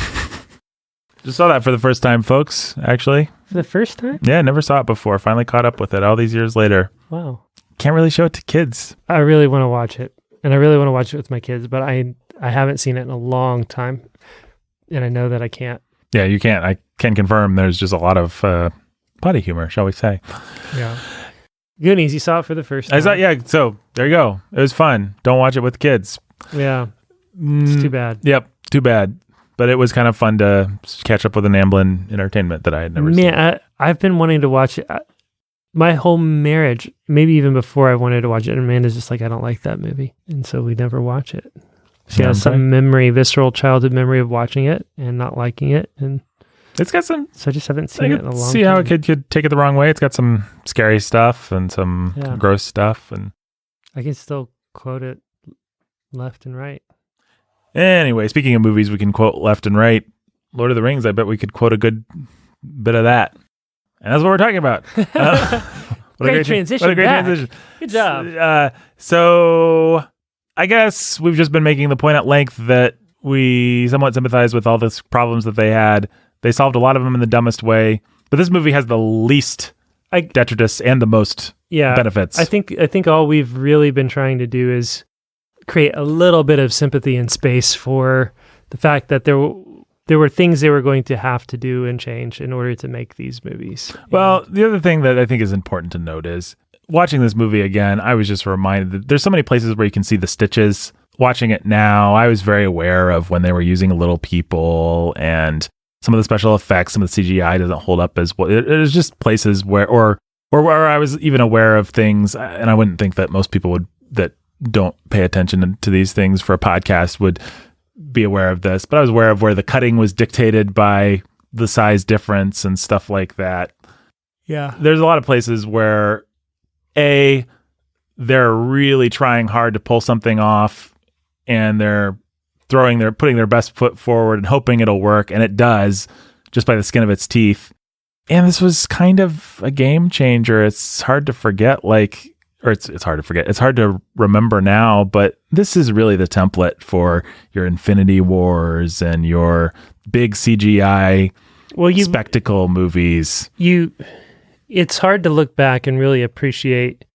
Just saw that for the first time, folks, actually. For the first time? Yeah, never saw it before. Finally caught up with it all these years later. Wow. Can't really show it to kids. I really want to watch it. And I really want to watch it with my kids, but I haven't seen it in a long time. And I know that I can't. Yeah, you can't. I can confirm there's just a lot of potty humor, shall we say. Yeah. Goonies, you saw it for the first time. Yeah, so there you go. It was fun. Don't watch it with kids. Yeah. It's too bad. Yep, too bad. But it was kind of fun to catch up with an Amblin entertainment that I had never seen. Man, I've been wanting to watch it. My whole marriage, maybe even before I wanted to watch it, and Amanda's just like, I don't like that movie. And so we never watch it. She has some visceral childhood memory of watching it and not liking it. And it's got some... So I just haven't seen it in a long time. See how a kid could take it the wrong way. It's got some scary stuff and some gross stuff. And I can still quote it left and right. Anyway, speaking of movies, we can quote left and right. Lord of the Rings, I bet we could quote a good bit of that. And that's what we're talking about. Great transition. Good job. So I guess we've just been making the point at length that we somewhat sympathize with all the problems that they had. They solved a lot of them in the dumbest way. But this movie has the least detritus and the most benefits. I think all we've really been trying to do is create a little bit of sympathy and space for the fact that there were things they were going to have to do and change in order to make these movies. Well, the other thing that I think is important to note is watching this movie again, I was just reminded that there's so many places where you can see the stitches. Watching it now, I was very aware of when they were using little people and some of the special effects, some of the CGI doesn't hold up as well. It was just places where where I was even aware of things, and I wouldn't think that most people that don't pay attention to these things for a podcast would be aware of this, but I was aware of where the cutting was dictated by the size difference and stuff like that. Yeah. There's a lot of places where they're really trying hard to pull something off and they're putting their best foot forward and hoping it'll work, and it does just by the skin of its teeth. And this was kind of a game changer. It's hard to forget, it's hard to forget. It's hard to remember now, but this is really the template for your Infinity Wars and your big CGI spectacle movies. It's hard to look back and really appreciate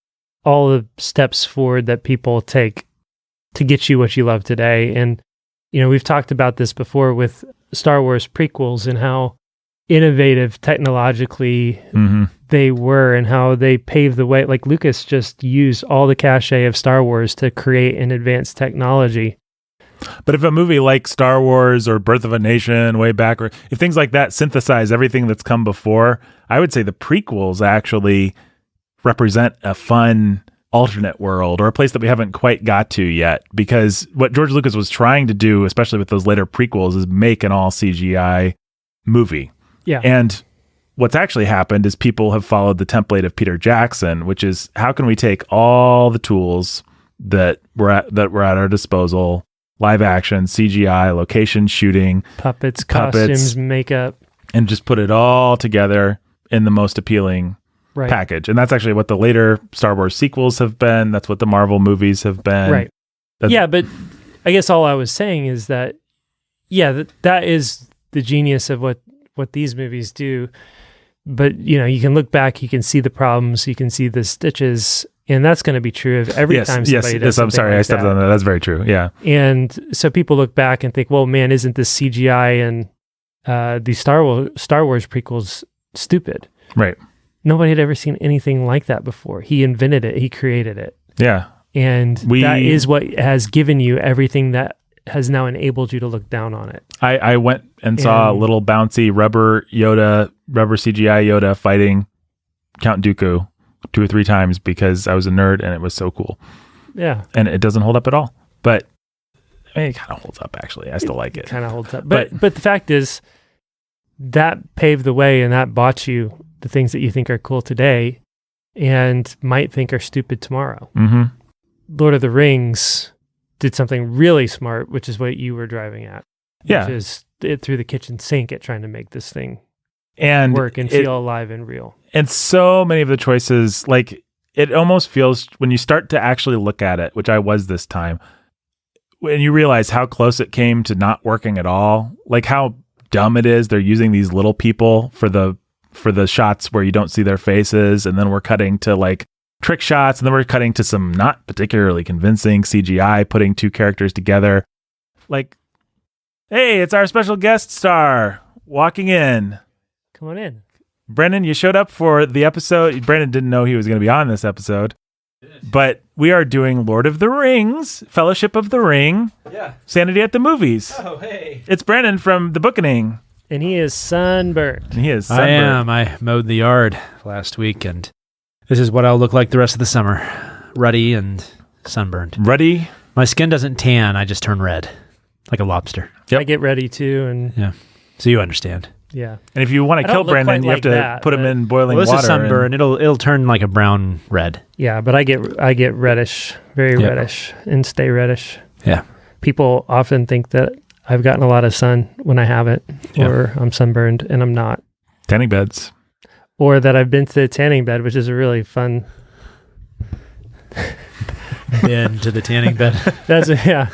all the steps forward that people take to get you what you love today. And, we've talked about this before with Star Wars prequels and how innovative technologically they were and how they paved the way. Like Lucas just used all the cachet of Star Wars to create an advanced technology. But if a movie like Star Wars or Birth of a Nation way back, or if things like that synthesize everything that's come before, I would say the prequels actually represent a fun alternate world or a place that we haven't quite got to yet, because what George Lucas was trying to do, especially with those later prequels, is make an all CGI movie. Yeah. And what's actually happened is people have followed the template of Peter Jackson, which is how can we take all the tools that were at our disposal, live action, CGI, location shooting, puppets, costumes, makeup, and just put it all together in the most appealing package. And that's actually what the later Star Wars sequels have been. That's what the Marvel movies have been. Right. But I guess all I was saying is that, that is the genius of what these movies do. But, you can look back, you can see the problems, you can see the stitches, and that's going to be true of every time somebody does something I'm sorry, like I stepped on that. That's very true, yeah. And so people look back and think, well, man, isn't this CGI and the Star Wars prequels stupid? Right. Nobody had ever seen anything like that before. He invented it. He created it. Yeah. And that is what has given you everything that has now enabled you to look down on it. I went and saw a little bouncy rubber CGI Yoda fighting Count Dooku 2 or 3 times because I was a nerd and it was so cool. Yeah. And it doesn't hold up at all. But I mean, it kind of holds up, actually. I still like it. It kind of holds up. But the fact is, that paved the way and that bought you the things that you think are cool today and might think are stupid tomorrow. Mm-hmm. Lord of the Rings did something really smart, which is what you were driving at. Yeah. Which is it through the kitchen sink at trying to make this thing and work and feel alive and real. And so many of the choices, like, it almost feels, when you start to actually look at it, which I was this time, when you realize how close it came to not working at all, like how dumb it is. They're using these little people for the shots where you don't see their faces, and then we're cutting to like trick shots, and then we're cutting to some not particularly convincing CGI, putting 2 characters together. Like, hey, it's our special guest star walking in. Come on in. Brendan, you showed up for the episode. Brendan didn't know he was going to be on this episode, but we are doing Lord of the Rings, Fellowship of the Ring, Sanity at the Movies. Oh, hey. It's Brendan from The Bookening. And he is sunburnt. I am. I mowed the yard last week, and this is what I'll look like the rest of the summer. Ruddy and sunburned. Ruddy? My skin doesn't tan. I just turn red, like a lobster. Yep. I get ready too. And yeah. So you understand. Yeah. And if you want to kill Brendan, you have to put him in boiling water. This is sunburn. It'll turn like a brown red. Yeah, but I get reddish, very reddish, and stay reddish. Yeah. People often think that I've gotten a lot of sun when I haven't, or I'm sunburned and I'm not. Tanning beds. Or that I've been to the tanning bed, which is a really fun. Been to the tanning bed. That's yeah.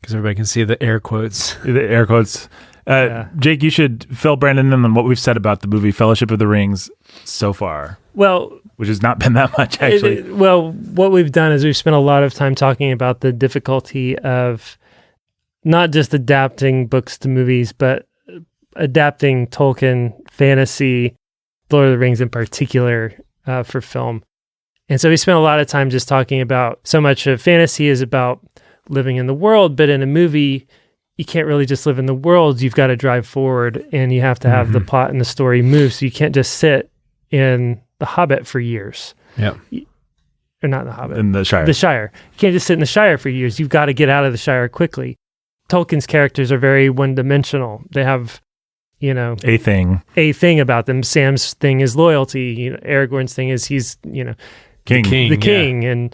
Because everybody can see the air quotes. The air quotes. Jake, you should fill Brandon in on what we've said about the movie Fellowship of the Rings so far. Well, which has not been that much, actually. What we've done is we've spent a lot of time talking about the difficulty of not just adapting books to movies, but adapting Tolkien fantasy, Lord of the Rings in particular, for film. And so we spent a lot of time just talking about so much of fantasy is about living in the world, but in a movie, you can't really just live in the world. You've got to drive forward, and you have to have the plot and the story move. So you can't just sit in The Hobbit for years. Yeah. Or not The Hobbit. In the Shire. The Shire. You can't just sit in the Shire for years. You've got to get out of the Shire quickly. Tolkien's characters are very one-dimensional. They have, a thing about them. Sam's thing is loyalty. Aragorn's thing is he's, king. The king.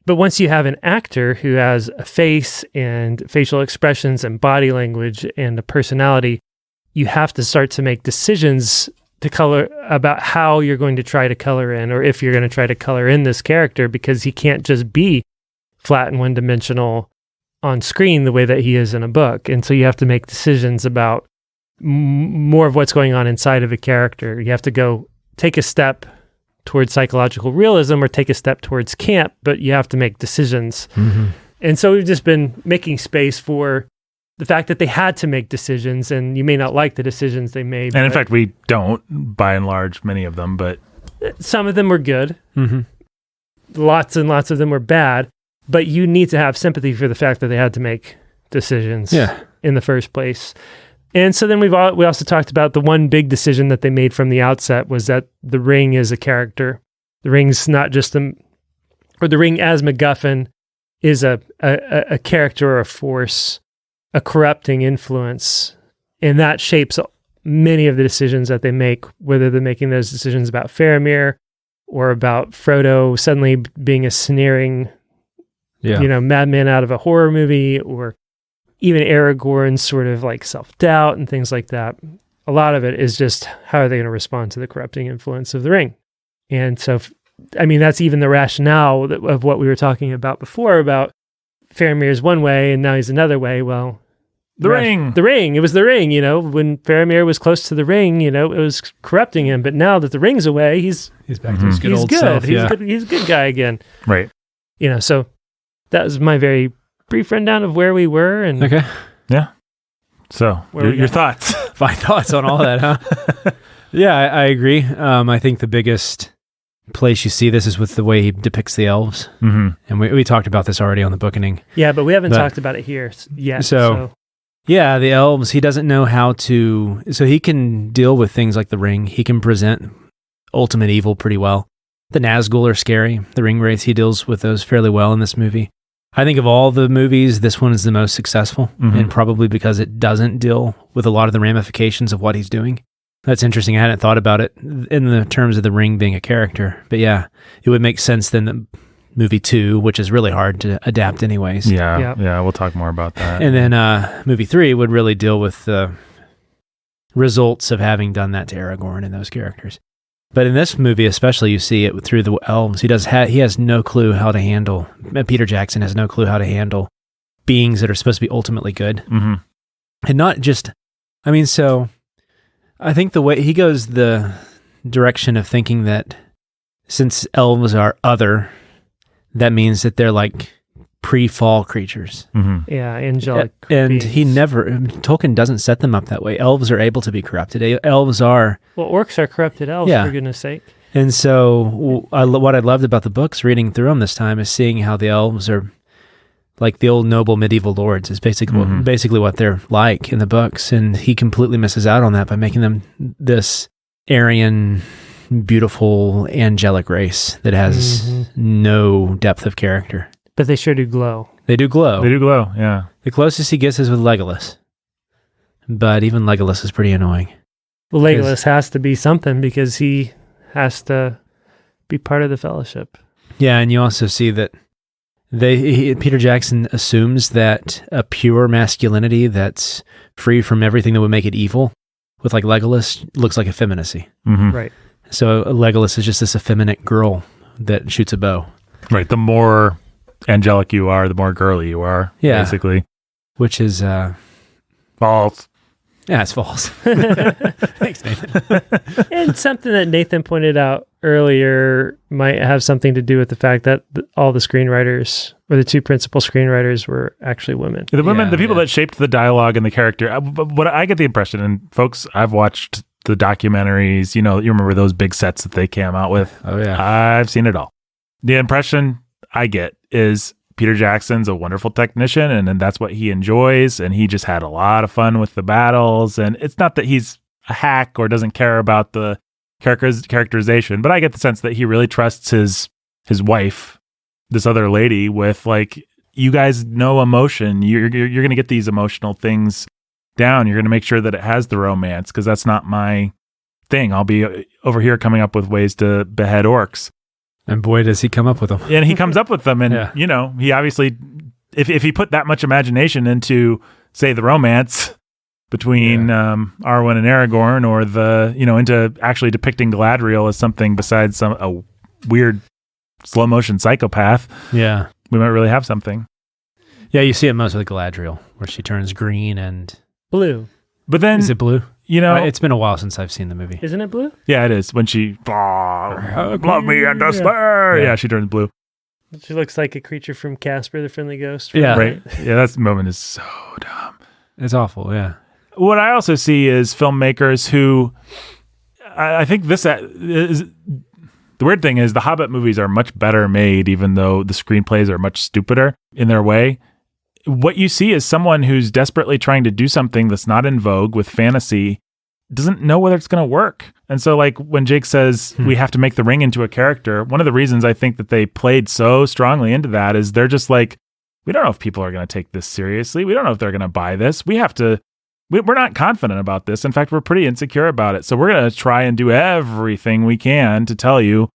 But once you have an actor who has a face and facial expressions and body language and a personality, you have to start to make decisions to color about how you're going to try to color in, or if you're going to try to color in this character, because he can't just be flat and one-dimensional on screen the way that he is in a book. And so you have to make decisions about more of what's going on inside of a character. You have to go take a step towards psychological realism or take a step towards camp, but you have to make decisions. And so we've just been making space for the fact that they had to make decisions, and you may not like the decisions they made. And in fact, we don't, by and large, many of them, but some of them were good. Lots and lots of them were bad, but you need to have sympathy for the fact that they had to make decisions in the first place. And so then we also talked about the one big decision that they made from the outset was that the ring is a character. The ring's not just the ring as MacGuffin is a character or a force, a corrupting influence, and that shapes many of the decisions that they make, whether they're making those decisions about Faramir or about Frodo suddenly being a sneering, madman out of a horror movie, or even Aragorn's sort of like self-doubt and things like that. A lot of it is just how are they going to respond to the corrupting influence of the ring? And so, that's even the rationale of what we were talking about before, about Faramir's one way and now he's another way. Well, The ring. The ring. It was the ring, when Faramir was close to the ring, it was corrupting him. But now that the ring's away, he's back to his good old good. self. He's good. He's a good guy again. Right. So that was my very brief rundown of where we were. And okay. Yeah. So your thoughts? My thoughts on all that, huh? Yeah, I agree. I think the biggest place you see this is with the way he depicts the elves. Mm-hmm. And we talked about this already on the bookening. Yeah, but we haven't talked about it here yet. So, yeah, the elves, he doesn't know how to... So he can deal with things like the ring. He can present ultimate evil pretty well. The Nazgul are scary. The ring wraiths, he deals with those fairly well in this movie. I think of all the movies, this one is the most successful, and probably because it doesn't deal with a lot of the ramifications of what he's doing. That's interesting. I hadn't thought about it in the terms of the ring being a character. But yeah, it would make sense then that movie 2, which is really hard to adapt anyways. Yeah, we'll talk more about that. And then movie 3 would really deal with the results of having done that to Aragorn and those characters. But in this movie especially, you see it through the elves. He has no clue how to handle... Peter Jackson has no clue how to handle beings that are supposed to be ultimately good. Mm-hmm. And not just... so... I think the way he goes the direction of thinking that since elves are other, that means that they're like pre-fall creatures. Mm-hmm. Yeah, angelic. And Tolkien doesn't set them up that way. Elves are able to be corrupted. Elves are... Well, orcs are corrupted elves, for goodness sake. And so what I loved about the books, reading through them this time, is seeing how the elves are like the old noble medieval lords is basically what they're like in the books. And he completely misses out on that by making them this Aryan, beautiful, angelic race that has no depth of character. But they sure do glow. They do glow. Yeah. The closest he gets is with Legolas. But even Legolas is pretty annoying. Well, Legolas has to be something because he has to be part of the fellowship. Yeah, and you also see that Peter Jackson assumes that a pure masculinity that's free from everything that would make it evil, with like Legolas, looks like effeminacy. Mm-hmm. Right. So Legolas is just this effeminate girl that shoots a bow. Right. The more angelic you are, the more girly you are, basically. Which is... false. Yeah, it's false. Thanks, Nathan. And something that Nathan pointed out earlier might have something to do with the fact that all the screenwriters, or the two principal screenwriters, were actually women. The women, the people that shaped the dialogue and the character. What I get the impression, and folks, I've watched the documentaries, you remember those big sets that they came out with? Oh, yeah. I've seen it all. The impression I get is Peter Jackson's a wonderful technician, and that's what he enjoys, and he just had a lot of fun with the battles. And it's not that he's a hack or doesn't care about the characterization, but I get the sense that he really trusts his wife, this other lady, with like, you guys know emotion. You're going to get these emotional things down. You're going to make sure that it has the romance, because that's not my thing. I'll be over here coming up with ways to behead orcs. And boy, does he come up with them. And he comes up with them. And, he obviously, if he put that much imagination into, say, the romance between Arwen and Aragorn, or into actually depicting Galadriel as something besides a weird slow motion psychopath, we might really have something. Yeah, you see it most with Galadriel, where she turns green and blue. But then, is it blue? It's been a while since I've seen the movie. Isn't it blue? Yeah, it is. When she love me and despair. Yeah, she turns blue. She looks like a creature from Casper, the Friendly Ghost. Yeah, right. Yeah, that moment is so dumb. It's awful. Yeah. What I also see is filmmakers who, I think this is the weird thing is the Hobbit movies are much better made, even though the screenplays are much stupider in their way. What you see is someone who's desperately trying to do something that's not in vogue with fantasy, doesn't know whether it's going to work. And so like when Jake says we have to make the ring into a character, one of the reasons I think that they played so strongly into that is they're just like, we don't know if people are going to take this seriously. We don't know if they're going to buy this. We're not confident about this. In fact, we're pretty insecure about it. So we're going to try and do everything we can to tell you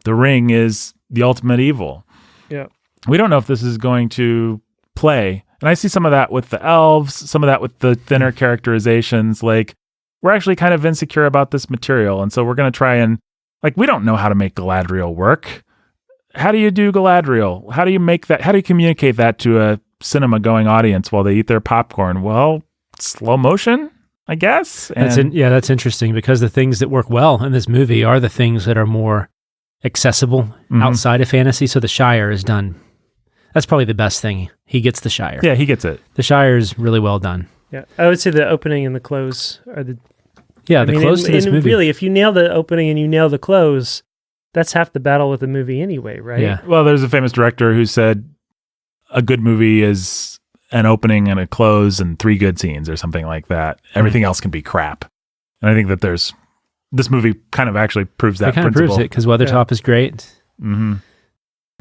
the ring is the ultimate evil. Yeah. We don't know if this is going to play. And I see some of that with the elves, some of that with the thinner characterizations. Like, we're actually kind of insecure about this material. And so we're going to try and, like, we don't know how to make Galadriel work. How do you do Galadriel? How do you make that? How do you communicate that to a cinema going audience while they eat their popcorn? Well, slow motion, I guess. And That's interesting because the things that work well in this movie are the things that are more accessible outside of fantasy. So the Shire is done. That's probably the best thing. He gets the Shire. Yeah, he gets it. The Shire is really well done. Yeah, I would say the opening and the close are the... Yeah, the close to this movie. Really, if you nail the opening and you nail the close, that's half the battle with the movie anyway, right? Yeah. Well, there's a famous director who said a good movie is an opening and a close and 3 good scenes or something like that. Everything else can be crap. And I think that this movie kind of actually proves that kind of principle. proves it because Weathertop is great. Mm-hmm.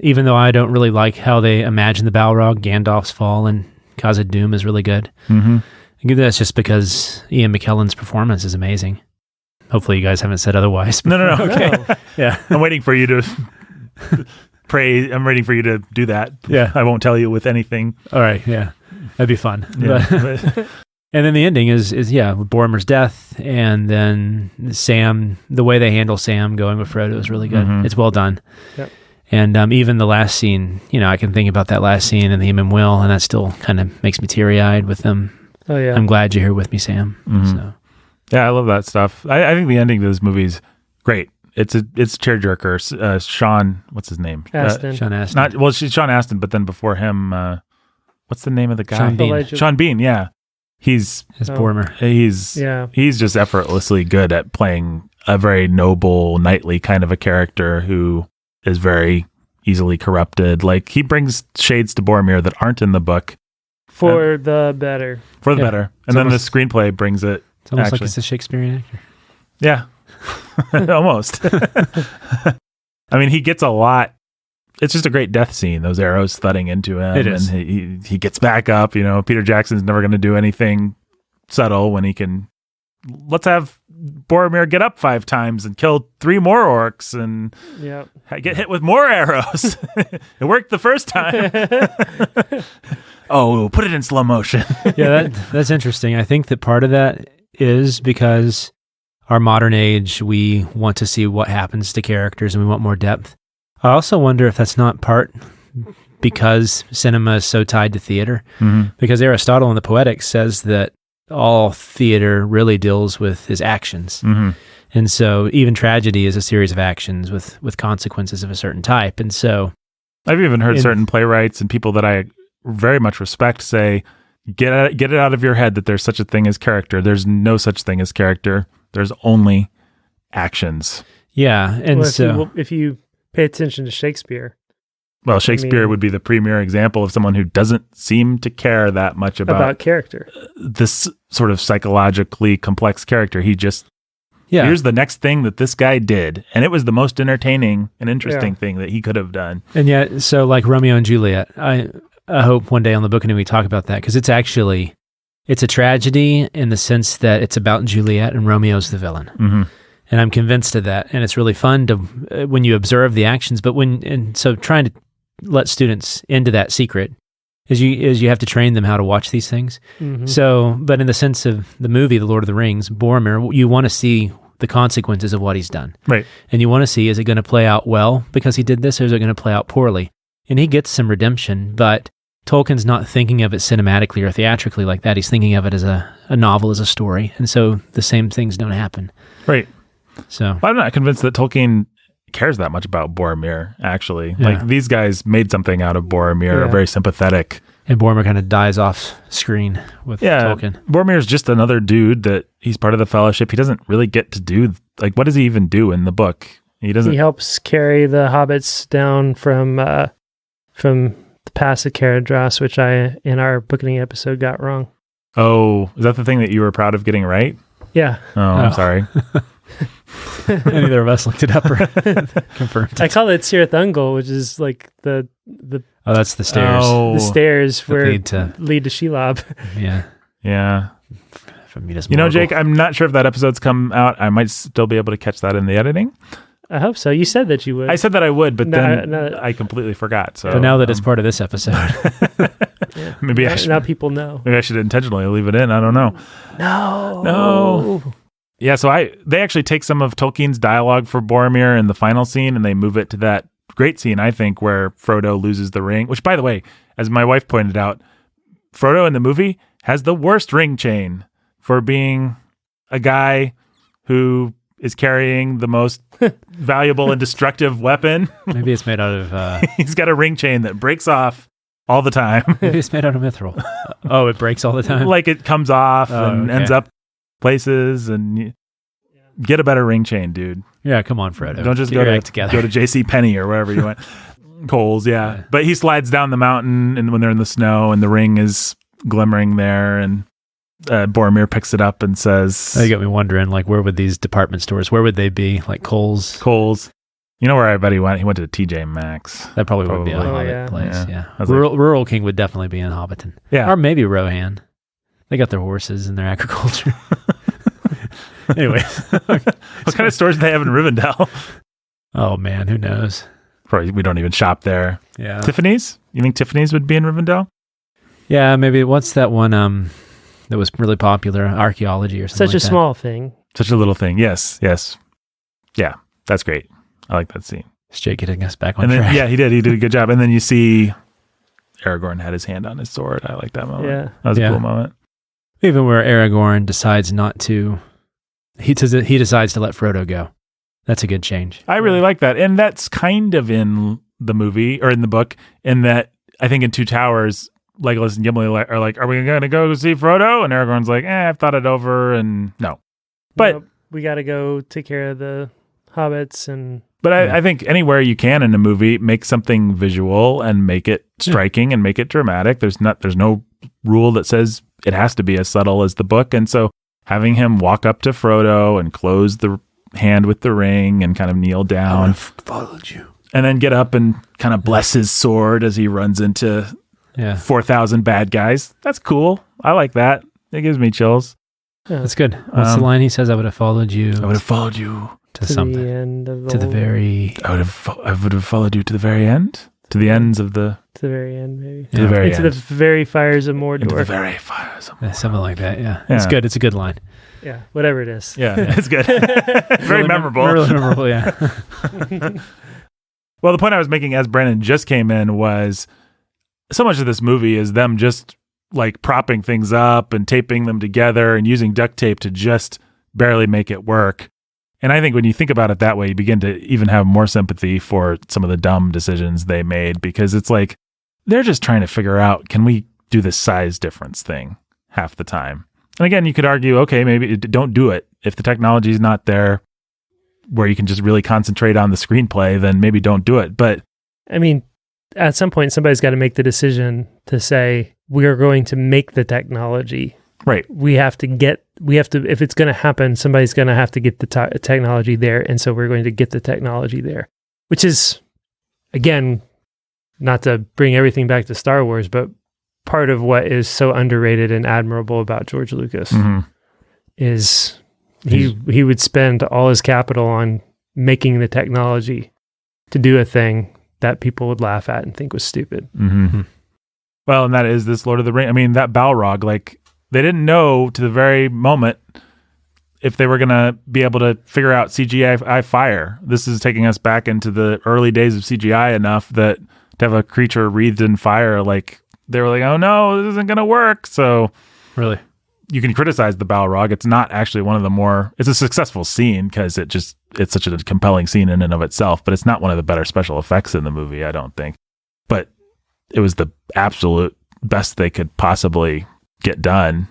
Even though I don't really like how they imagine the Balrog, Gandalf's fall, and Khazad-dûm is really good. Mm-hmm. I think that's just because Ian McKellen's performance is amazing. Hopefully you guys haven't said otherwise. No. Okay. No. Yeah. I'm waiting for you to pray. I'm waiting for you to do that. Yeah. I won't tell you with anything. All right. Yeah. That'd be fun. Yeah. And then the ending is with Boromir's death, and then Sam, the way they handle Sam going with Frodo is really good. Mm-hmm. It's well done. Yep. And even the last scene, I can think about that last scene and him and Will, and that still kind of makes me teary-eyed with them. Oh, yeah. I'm glad you're here with me, Sam. Mm-hmm. So. Yeah, I love that stuff. I think the ending to this movie is great. It's a tearjerker. Sean, what's his name? Astin. Sean Astin. She's Sean Astin, but then before him, what's the name of the guy? Sean Bean. Elijah. Sean Bean. Yeah, His Boromir. He's just effortlessly good at playing a very noble, knightly kind of a character who is very easily corrupted. Like he brings shades to Boromir that aren't in the book. For the better. For the better. And then the screenplay brings it. It's almost actually. like it's a Shakespearean actor. Yeah. Almost. I mean, he gets a lot. It's just a great death scene, those arrows thudding into him. It is. And he gets back up. Peter Jackson's never going to do anything subtle when he can. Let's have Boromir get up 5 times and kill 3 more orcs and get hit with more arrows. It worked the first time. Oh, put it in slow motion. Yeah, that's interesting. I think that part of that is because our modern age, we want to see what happens to characters and we want more depth. I also wonder if that's not part because cinema is so tied to theater. Mm-hmm. Because Aristotle in the Poetics says that all theater really deals with his actions. Mm-hmm. And so even tragedy is a series of actions with consequences of a certain type. And so I've even heard certain playwrights and people that I very much respect say, get it out of your head that there's such a thing as character. There's no such thing as character. There's only actions. Yeah. And if you pay attention to Shakespeare. Well, Shakespeare would be the premier example of someone who doesn't seem to care that much about character. This sort of psychologically complex character. He just, here's the next thing that this guy did. And it was the most entertaining and interesting thing that he could have done. And yet, so like Romeo and Juliet, I hope one day on the book and we talk about that because it's a tragedy in the sense that it's about Juliet and Romeo's the villain. Mm-hmm. And I'm convinced of that. And it's really fun to when you observe the actions. But so trying to let students into that secret is you have to train them how to watch these things. Mm-hmm. So, but in the sense of the movie, The Lord of the Rings, Boromir, you want to see the consequences of what he's done. Right. And you want to see, is it going to play out well because he did this or is it going to play out poorly? And he gets some redemption, but Tolkien's not thinking of it cinematically or theatrically like that. He's thinking of it as a novel, as a story. And so the same things don't happen. Right. So I'm not convinced that Tolkien cares that much about Boromir, actually. Yeah. Like, these guys made something out of Boromir, are very sympathetic. And Boromir kind of dies off screen with Tolkien. Boromir's just another dude that he's part of the Fellowship. He doesn't really get to do, like, what does he even do in the book? He helps carry the hobbits down from the pass of Caradros, which I, in our booking episode, got wrong. Oh, is that the thing that you were proud of getting right? Yeah. Oh, I'm sorry. Neither of us looked it up or confirmed. I call it Cirith Ungol, which is like the Oh, that's the stairs. the stairs that where lead to Shelob. Yeah. Yeah. From Midas You know, Morgul. Jake, I'm not sure if that episode's come out. I might still be able to catch that in the editing. I hope so. You said that you would. I said that I would, but then No. I completely forgot. So, But now that it's part of this episode. maybe I should. Now people know. Maybe I should intentionally leave it in. I don't know. No. Yeah, so they actually take some of Tolkien's dialogue for Boromir in the final scene, and they move it to that great scene, I think, where Frodo loses the ring. Which, by the way, as my wife pointed out, Frodo in the movie has the worst ring chain for being a guy who is carrying the most valuable and destructive weapon. Maybe it's made out of... He's got a ring chain that breaks off all the time. Maybe it's made out of mithril. Oh, it breaks all the time? Like it comes off and ends up places. And get a better ring chain, dude. Yeah, come on, Frodo. Don't just go to JCPenney or wherever you went. Kohl's, yeah. But he slides down the mountain and when they're in the snow and the ring is glimmering there and Boromir picks it up and says... You got me wondering, like, where would these department stores, where would they be? Like Kohl's? Kohl's. You know where everybody went? He went to TJ Maxx. That probably would be a Hobbit place, yeah. Rural King would definitely be in Hobbiton. Yeah. Or maybe Rohan. They got their horses and their agriculture. Anyway. What kind of stores do they have in Rivendell? Oh, man, who knows? Probably we don't even shop there. Yeah. Tiffany's? You think Tiffany's would be in Rivendell? Yeah, maybe. What's that one that was really popular? Archaeology or something. Such a small thing. Such a little thing. Yes. Yeah, that's great. I like that scene. Is Jake getting us back on and then, track? Yeah, he did. He did a good job. And then you see Aragorn had his hand on his sword. I like that moment. Yeah. That was a cool moment. Even where Aragorn decides not to... He decides to let Frodo go. That's a good change. I really like that. And that's kind of in the movie, or in the book, in that I think in Two Towers, Legolas and Gimli are like, are we going to go see Frodo? And Aragorn's like, I've thought it over, and no. But nope, we got to go take care of the hobbits. But I think anywhere you can in a movie, make something visual and make it striking and make it dramatic. There's no rule that says it has to be as subtle as the book. And so having him walk up to Frodo and close the hand with the ring and kind of kneel down. I would have followed you. And then get up and kind of bless his sword as he runs into 4,000 bad guys. That's cool. I like that. It gives me chills. Yeah. That's good. What's the line he says? I would have followed you. I would have followed you to something. The end of to the very... I would have followed you to the very end? To the ends of the... To the very end, maybe. To the very Into end. the very fires of Mordor. Into the very fires of Mordor. Something like that, yeah. It's good. It's a good line. Yeah, whatever it is. Yeah, it's good. Very memorable. Really memorable, yeah. Well, the point I was making as Brandon just came in was so much of this movie is them just like propping things up and taping them together and using duct tape to just barely make it work. And I think when you think about it that way, you begin to even have more sympathy for some of the dumb decisions they made, because it's like they're just trying to figure out, can we do this size difference thing half the time? And again, you could argue, okay, maybe don't do it. If the technology is not there where you can just really concentrate on the screenplay, then maybe don't do it. But I mean, at some point, somebody's got to make the decision to say, we are going to make the technology. Right. We have to, if it's going to happen, somebody's going to have to get the technology there. And so we're going to get the technology there, which is, again, not to bring everything back to Star Wars, but part of what is so underrated and admirable about George Lucas is he would spend all his capital on making the technology to do a thing that people would laugh at and think was stupid. Mm-hmm. Well, and that is this Lord of the Rings. I mean, that Balrog, like they didn't know to the very moment if they were going to be able to figure out CGI fire. This is taking us back into the early days of CGI enough that to have a creature wreathed in fire, like they were like, oh no, this isn't going to work. So really, you can criticize the Balrog. It's not actually one of the more, it's a successful scene because it's such a compelling scene in and of itself, but it's not one of the better special effects in the movie, I don't think. But it was the absolute best they could possibly get done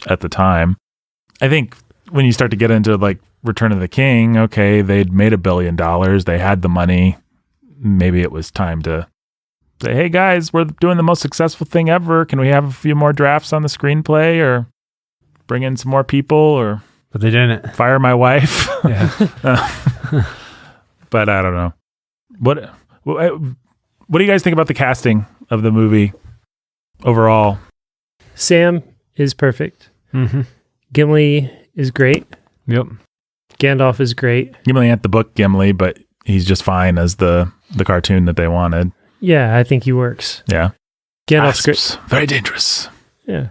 at the time. I think when you start to get into like Return of the King, okay, they'd made $1 billion. They had the money. Maybe it was time to say, hey guys, we're doing the most successful thing ever. Can we have a few more drafts on the screenplay or bring in some more people or but they didn't fire my wife? Yeah. But I don't know. What do you guys think about the casting of the movie overall? Sam is perfect. Mm-hmm. Gimli is great. Yep. Gandalf is great. Gimli ain't the book Gimli, but he's just fine as the cartoon that they wanted. Yeah, I think he works. Yeah. Gandalf's great. Very dangerous. Yeah.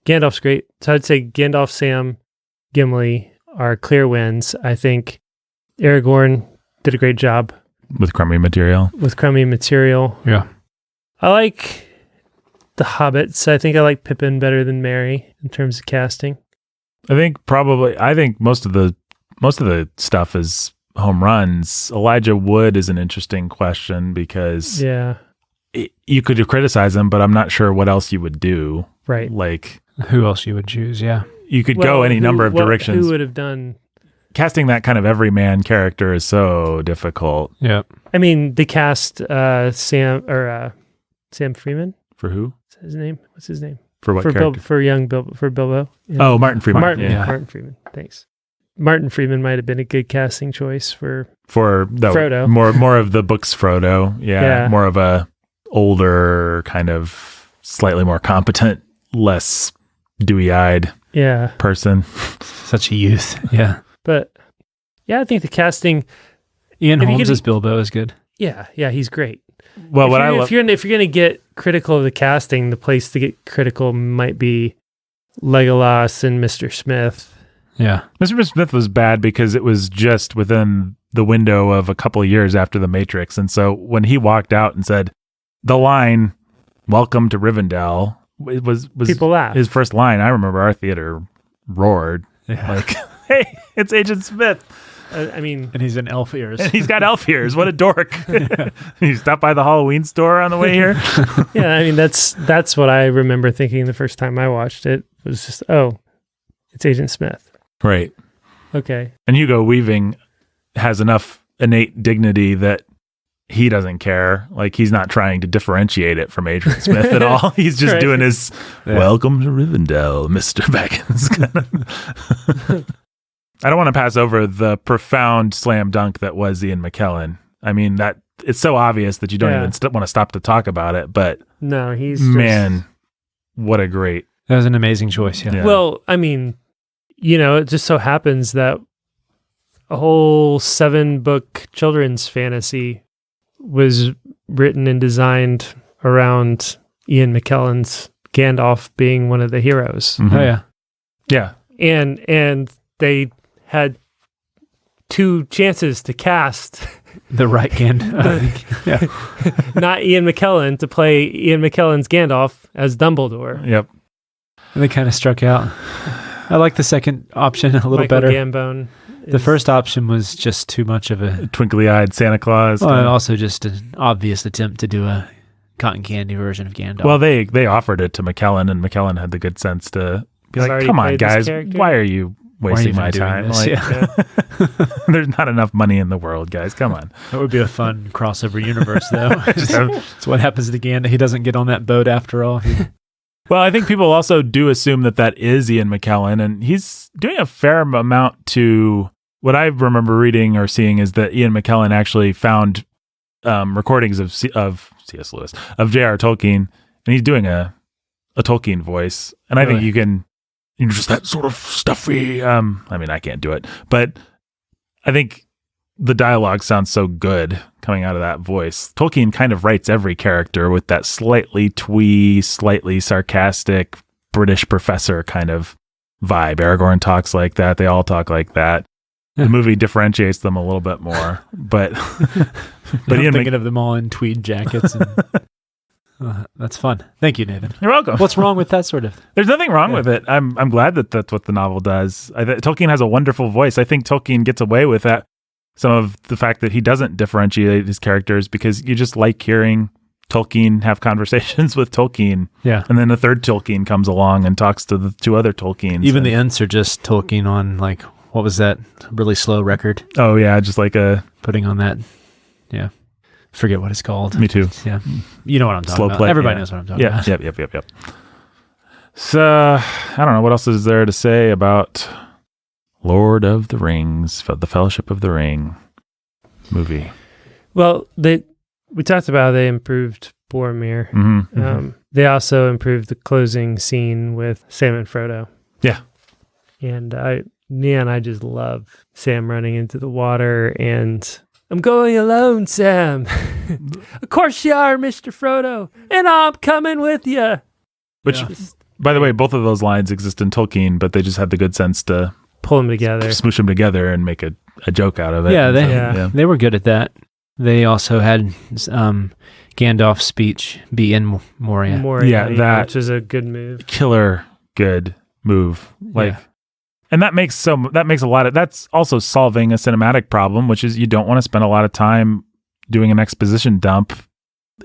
Gandalf's great. So I'd say Gandalf, Sam, Gimli are clear wins. I think Aragorn did a great job. With crummy material. Yeah. I like the Hobbits. I think I like Pippin better than Merry in terms of casting. I think most of the stuff is home runs. Elijah Wood is an interesting question because you could criticize him, but I'm not sure what else you would do. Right. Like who else you would choose? Yeah. You could go any number of directions. Who would have done... Casting that kind of everyman character is so difficult. Yeah. I mean, they cast Sam Freeman. For who? What's his name? For what character? For Bilbo. Yeah. Oh, Martin Freeman. Martin Freeman. Thanks. Martin Freeman might have been a good casting choice for Frodo. More of the books Frodo. Yeah. More of a older, kind of slightly more competent, less dewy-eyed person. Such a youth. Yeah. But I think the casting... Ian Holmes as Bilbo is good. Yeah, he's great. Well, if you're going to get critical of the casting, the place to get critical might be Legolas and Mr. Smith. Yeah. Mr. Smith was bad because it was just within the window of a couple of years after The Matrix. And so when he walked out and said the line, "Welcome to Rivendell," it was people laughed. His first line. I remember our theater roared like, "Hey, it's Agent Smith." And he's in elf ears. And he's got elf ears. What a dork. He stopped by the Halloween store on the way here. Yeah, I mean, that's what I remember thinking the first time I watched it. It was just, it's Agent Smith. Right. Okay. And Hugo Weaving has enough innate dignity that he doesn't care. Like, he's not trying to differentiate it from Agent Smith at all. He's just doing his, "Welcome to Rivendell, Mr. Baggins." I don't want to pass over the profound slam dunk that was Ian McKellen. I mean, that it's so obvious that you don't even want to stop to talk about it, but no, what a great... That was an amazing choice, yeah. Well, I mean, it just so happens that a whole 7-book children's fantasy was written and designed around Ian McKellen's Gandalf being one of the heroes. Mm-hmm. Oh, yeah. Yeah. And they had 2 chances to cast the right Gandalf. not Ian McKellen, to play Ian McKellen's Gandalf as Dumbledore. Yep. And they kind of struck out. I like the second option a little Michael better. Gambon. The first option was just too much of a twinkly-eyed Santa Claus. Well, and also just an obvious attempt to do a cotton candy version of Gandalf. Well, they offered it to McKellen, and McKellen had the good sense to be like, "Come on, guys, why are you wasting my time? Like, there's not enough money in the world, guys. Come on." That would be a fun crossover universe, though. It's what happens to Gandalf. He doesn't get on that boat after all. Well, I think people also do assume that is Ian McKellen, and he's doing a fair amount to... What I remember reading or seeing is that Ian McKellen actually found recordings of C.S. Lewis, of J.R. Tolkien, and he's doing a Tolkien voice. And I think you can... just that sort of stuffy... I mean, I can't do it, but I think the dialogue sounds so good coming out of that voice. Tolkien kind of writes every character with that slightly twee, slightly sarcastic British professor kind of vibe. Aragorn talks like that. They all talk like that. The movie differentiates them a little bit more, but I'm thinking of them all in tweed jackets. And, that's fun. Thank you, Nathan. You're welcome. What's wrong with that sort of? There's nothing wrong with it. I'm glad that's what the novel does. Tolkien has a wonderful voice. I think Tolkien gets away with that. Some of the fact that he doesn't differentiate his characters because you just like hearing Tolkien have conversations with Tolkien. Yeah. And then a third Tolkien comes along and talks to the 2 other Tolkiens. Even the ends are just Tolkien on, like, what was that really slow record? Oh, yeah. Just like putting on that. Yeah. Forget what it's called. Me too. Yeah. You know what I'm talking about. Play, Everybody knows what I'm talking about. Yep. So, I don't know. What else is there to say about Lord of the Rings, the Fellowship of the Ring movie? Well, we talked about they improved Boromir. Mm-hmm. They also improved the closing scene with Sam and Frodo. Yeah. And I just love Sam running into the water and... "I'm going alone, Sam." "Of course you are, Mr. Frodo. And I'm coming with you." Which, by the way, both of those lines exist in Tolkien, but they just had the good sense to pull them together, smoosh them together and make a joke out of it. Yeah, they were good at that. They also had Gandalf's speech be in Moria. That which is a good move. Killer good move. And that makes a lot of, that's also solving a cinematic problem, which is you don't want to spend a lot of time doing an exposition dump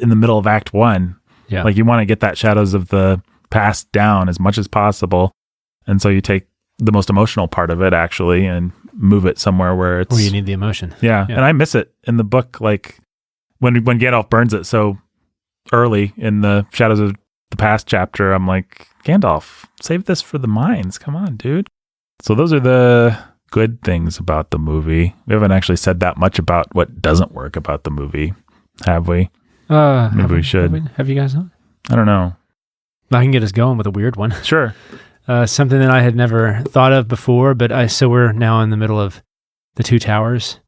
in the middle of Act 1. Yeah. Like you want to get that Shadows of the Past down as much as possible. And so you take the most emotional part of it actually and move it somewhere where it's... Where you need the emotion. Yeah. And I miss it in the book, like when Gandalf burns it so early in the Shadows of the Past chapter, I'm like, Gandalf, save this for the mines. Come on, dude. So those are the good things about the movie. We haven't actually said that much about what doesn't work about the movie, have we? Maybe we should. Have you guys not? I don't know. I can get us going with a weird one. Sure. Something that I had never thought of before, but so we're now in the middle of the Two Towers.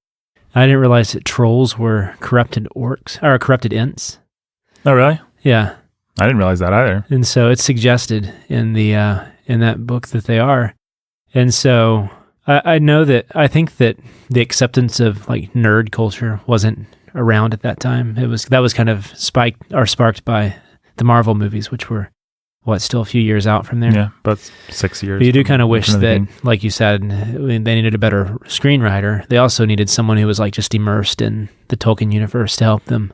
I didn't realize that trolls were corrupted orcs, or corrupted Ents. Oh, really? Yeah. I didn't realize that either. And so it's suggested in that book that they are. And so I think that the acceptance of like nerd culture wasn't around at that time. That was kind of sparked by the Marvel movies, which were still a few years out from there. Yeah, about 6 years. But you do kind of wish that, like you said, they needed a better screenwriter. They also needed someone who was like just immersed in the Tolkien universe to help them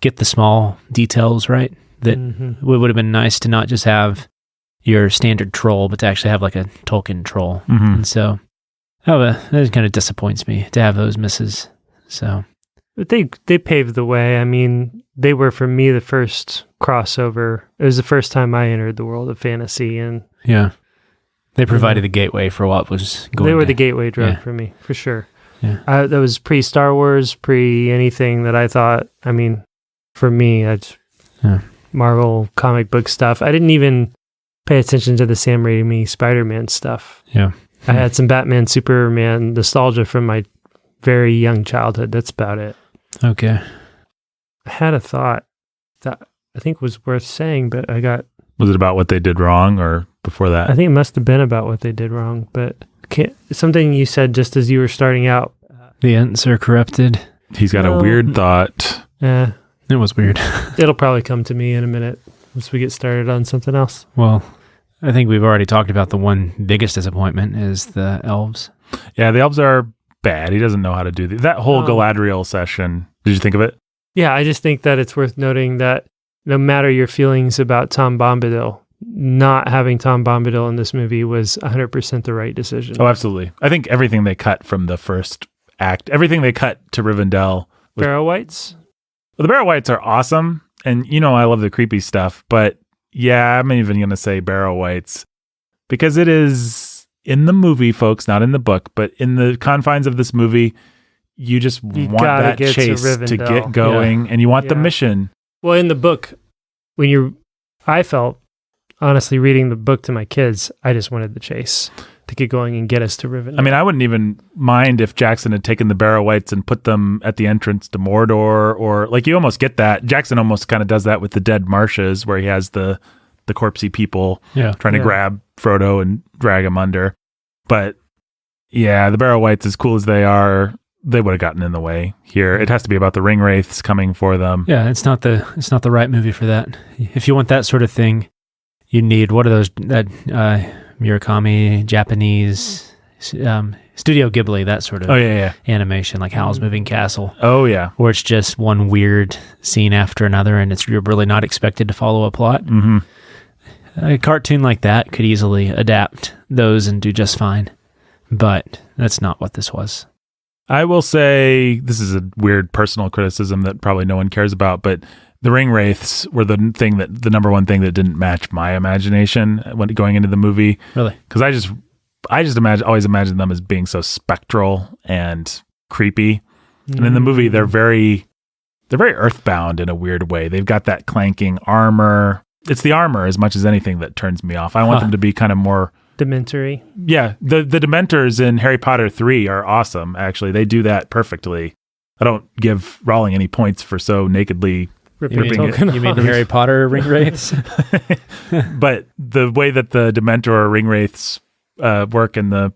get the small details right. That it would have been nice to not just have your standard troll, but to actually have like a Tolkien troll. Mm-hmm. And so that kind of disappoints me to have those misses. So, but they paved the way. I mean, they were for me the first crossover. It was the first time I entered the world of fantasy, and yeah, they provided the gateway for what was going. They were the gateway drug for me, for sure. Yeah, that was pre Star Wars, pre anything that I thought. I mean, for me, Marvel comic book stuff. I didn't even pay attention to the Sam Raimi Spider-Man stuff. Yeah. I had some Batman, Superman nostalgia from my very young childhood. That's about it. Okay. I had a thought that I think was worth saying, but Was it about what they did wrong or before that? I think it must have been about what they did wrong, but something you said just as you were starting out. The Ents are corrupted. He's got a weird thought. Yeah. It was weird. It'll probably come to me in a minute once we get started on something else. Well, I think we've already talked about the one biggest disappointment is the elves. Yeah, the elves are bad. He doesn't know how to do that whole Galadriel session. Did you think of it? Yeah, I just think that it's worth noting that no matter your feelings about Tom Bombadil, not having Tom Bombadil in this movie was 100% the right decision. Oh, absolutely. I think everything they cut from the first act, everything they cut to Rivendell. Barrow Whites? Well, the Barrow Whites are awesome. And, I love the creepy stuff. But, yeah, I'm even going to say Barrow Whites. Because it is in the movie, folks, not in the book. But in the confines of this movie, you just want that chase to get going. Yeah. And you want the mission. Well, in the book, I felt, honestly, reading the book to my kids, I just wanted the chase to get going and get us to Rivendell. I mean, I wouldn't even mind if Jackson had taken the Barrow Whites and put them at the entrance to Mordor, or like you almost get that. Jackson almost kind of does that with the Dead Marshes, where he has the corpsey people trying to grab Frodo and drag him under. But yeah, the Barrow Whites, as cool as they are, they would have gotten in the way here. It has to be about the ring wraiths coming for them. Yeah, it's not the right movie for that. If you want that sort of thing, you need that Murakami, Japanese, Studio Ghibli, that sort of animation, like Howl's Moving Castle. Oh, yeah. Where it's just one weird scene after another, and you're really not expected to follow a plot. Mm-hmm. A cartoon like that could easily adapt those and do just fine. But that's not what this was. I will say, this is a weird personal criticism that probably no one cares about, but the ring wraiths were the number one thing that didn't match my imagination when going into the movie. Really? Because I just always imagine them as being so spectral and creepy. And in the movie, they're very earthbound in a weird way. They've got that clanking armor. It's the armor as much as anything that turns me off. I want them to be kind of more Dementory. Yeah, the Dementors in Harry Potter 3 are awesome, actually. They do that perfectly. I don't give Rowling any points for so nakedly ripping it. You mean the Harry Potter ring wraiths? But the way that the Dementor or ring wraiths work in the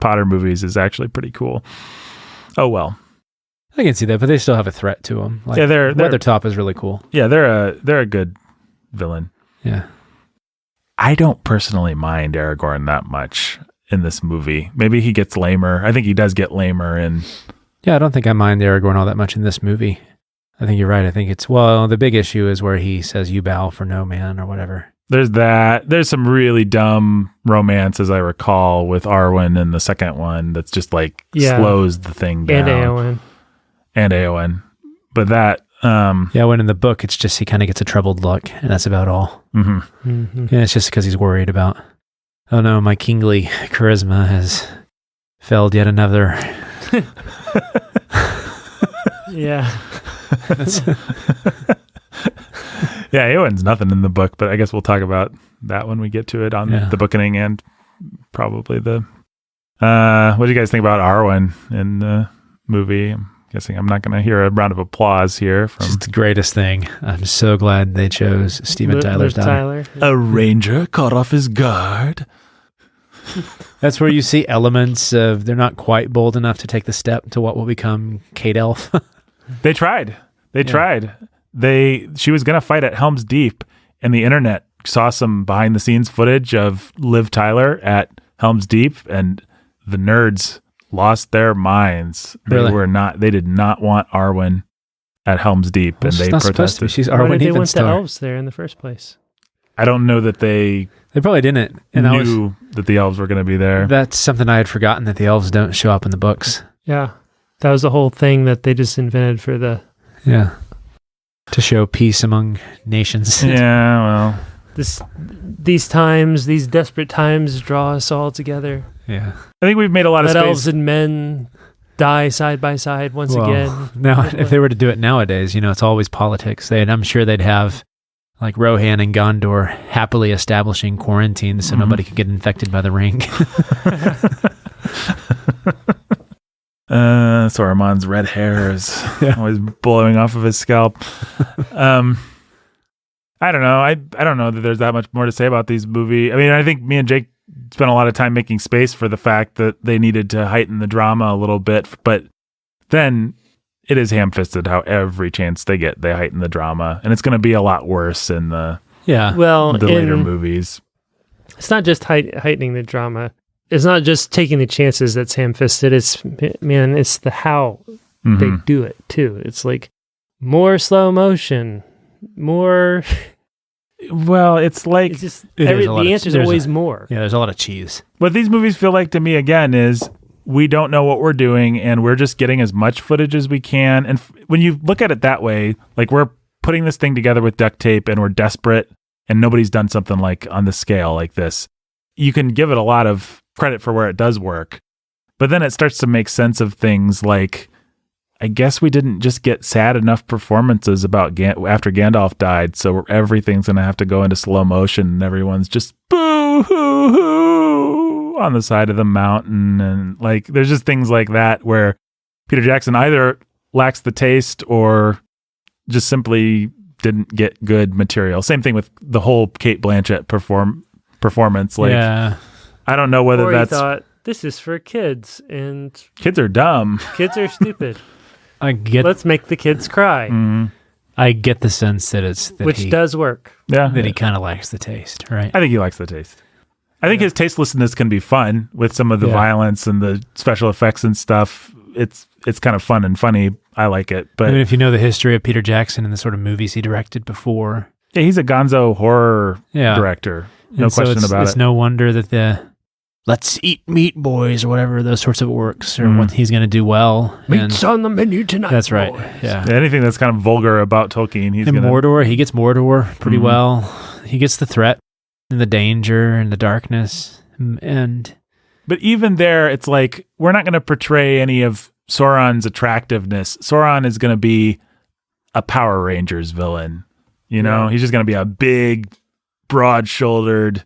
Potter movies is actually pretty cool. Oh, well. I can see that, but they still have a threat to them. Like, Weathertop is really cool. Yeah, they're a good villain. Yeah. I don't personally mind Aragorn that much in this movie. Maybe he gets lamer. I think he does get lamer. Yeah, I don't think I mind Aragorn all that much in this movie. I think you're right. I think the big issue is where he says, "You bow for no man," or whatever. There's that. There's some really dumb romance, as I recall, with Arwen in the second one that's just like slows the thing down. And Eowyn. But that... when in the book, it's just he kind of gets a troubled look, and that's about all. Mm-hmm. Mm-hmm. And it's just because he's worried about, oh no, my kingly charisma has failed yet another. Yeah. Yeah, Eowyn's nothing in the book, but I guess we'll talk about that when we get to it on the bookening and probably the... what do you guys think about Arwen in the movie? I'm guessing I'm not going to hear a round of applause here. It's the greatest thing. I'm so glad they chose Steven Tyler's daughter. A ranger caught off his guard. That's where you see elements of they're not quite bold enough to take the step to what will become Kate Elf. They tried. She was going to fight at Helm's Deep, and the internet saw some behind the scenes footage of Liv Tyler at Helm's Deep, and the nerds lost their minds. Really? They did not want Arwen at Helm's Deep, and they protested. She's Why Arwen did they want Evenstar. the elves there in the first place? I don't know that they probably didn't. And knew that the elves were going to be there. That's something I had forgotten, that the elves don't show up in the books. Yeah. That was the whole thing that they just invented for the... Yeah. To show peace among nations. Yeah, well... These desperate times draw us all together. Yeah. I think we've made a lot of space. Elves and men die side by side once again. Now, if they were to do it nowadays, it's always politics. I'm sure they'd have like Rohan and Gondor happily establishing quarantine so nobody could get infected by the ring. Saruman's red hair is always blowing off of his scalp. I don't know. I don't know that there's that much more to say about these movies. I mean, I think me and Jake spent a lot of time making space for the fact that they needed to heighten the drama a little bit, but then it is ham-fisted how every chance they get, they heighten the drama, and it's going to be a lot worse in the later movies. It's not just heightening the drama. It's not just taking the chances that's ham-fisted. It's the how they do it too. It's like more slow motion, more. Well, it's like the answer is always more. Yeah, there's a lot of cheese. What these movies feel like to me again is we don't know what we're doing, and we're just getting as much footage as we can. And when you look at it that way, like we're putting this thing together with duct tape, and we're desperate, and nobody's done something like on the scale like this. You can give it a lot of credit for where it does work, but then it starts to make sense of things like, I guess we didn't just get sad enough performances about after Gandalf died, so everything's going to have to go into slow motion, and everyone's just boo-hoo-hoo on the side of the mountain, and like there's just things like that where Peter Jackson either lacks the taste or just simply didn't get good material. Same thing with the whole Cate Blanchett performance. Like, I don't know whether that's... thought, this is for kids, and... Kids are dumb. Kids are stupid. Let's make the kids cry. Mm-hmm. I get the sense that which does work. Yeah. That he kind of likes the taste, right? I think he likes the taste. I think his tastelessness can be fun with some of the violence and the special effects and stuff. It's kind of fun and funny. I like it. But I mean, if you know the history of Peter Jackson and the sort of movies he directed before. Yeah, he's a gonzo horror director. No question about it. It's no wonder that the let's eat meat, boys, or whatever, those sorts of works, or what he's going to do well. Meat's on the menu tonight. That's right. Boys. Yeah. Anything that's kind of vulgar about Tolkien, he's going to... Mordor, he gets Mordor pretty well. He gets the threat and the danger and the darkness. But even there, it's like, we're not going to portray any of Sauron's attractiveness. Sauron is going to be a Power Rangers villain. You know, he's just going to be a big, broad-shouldered,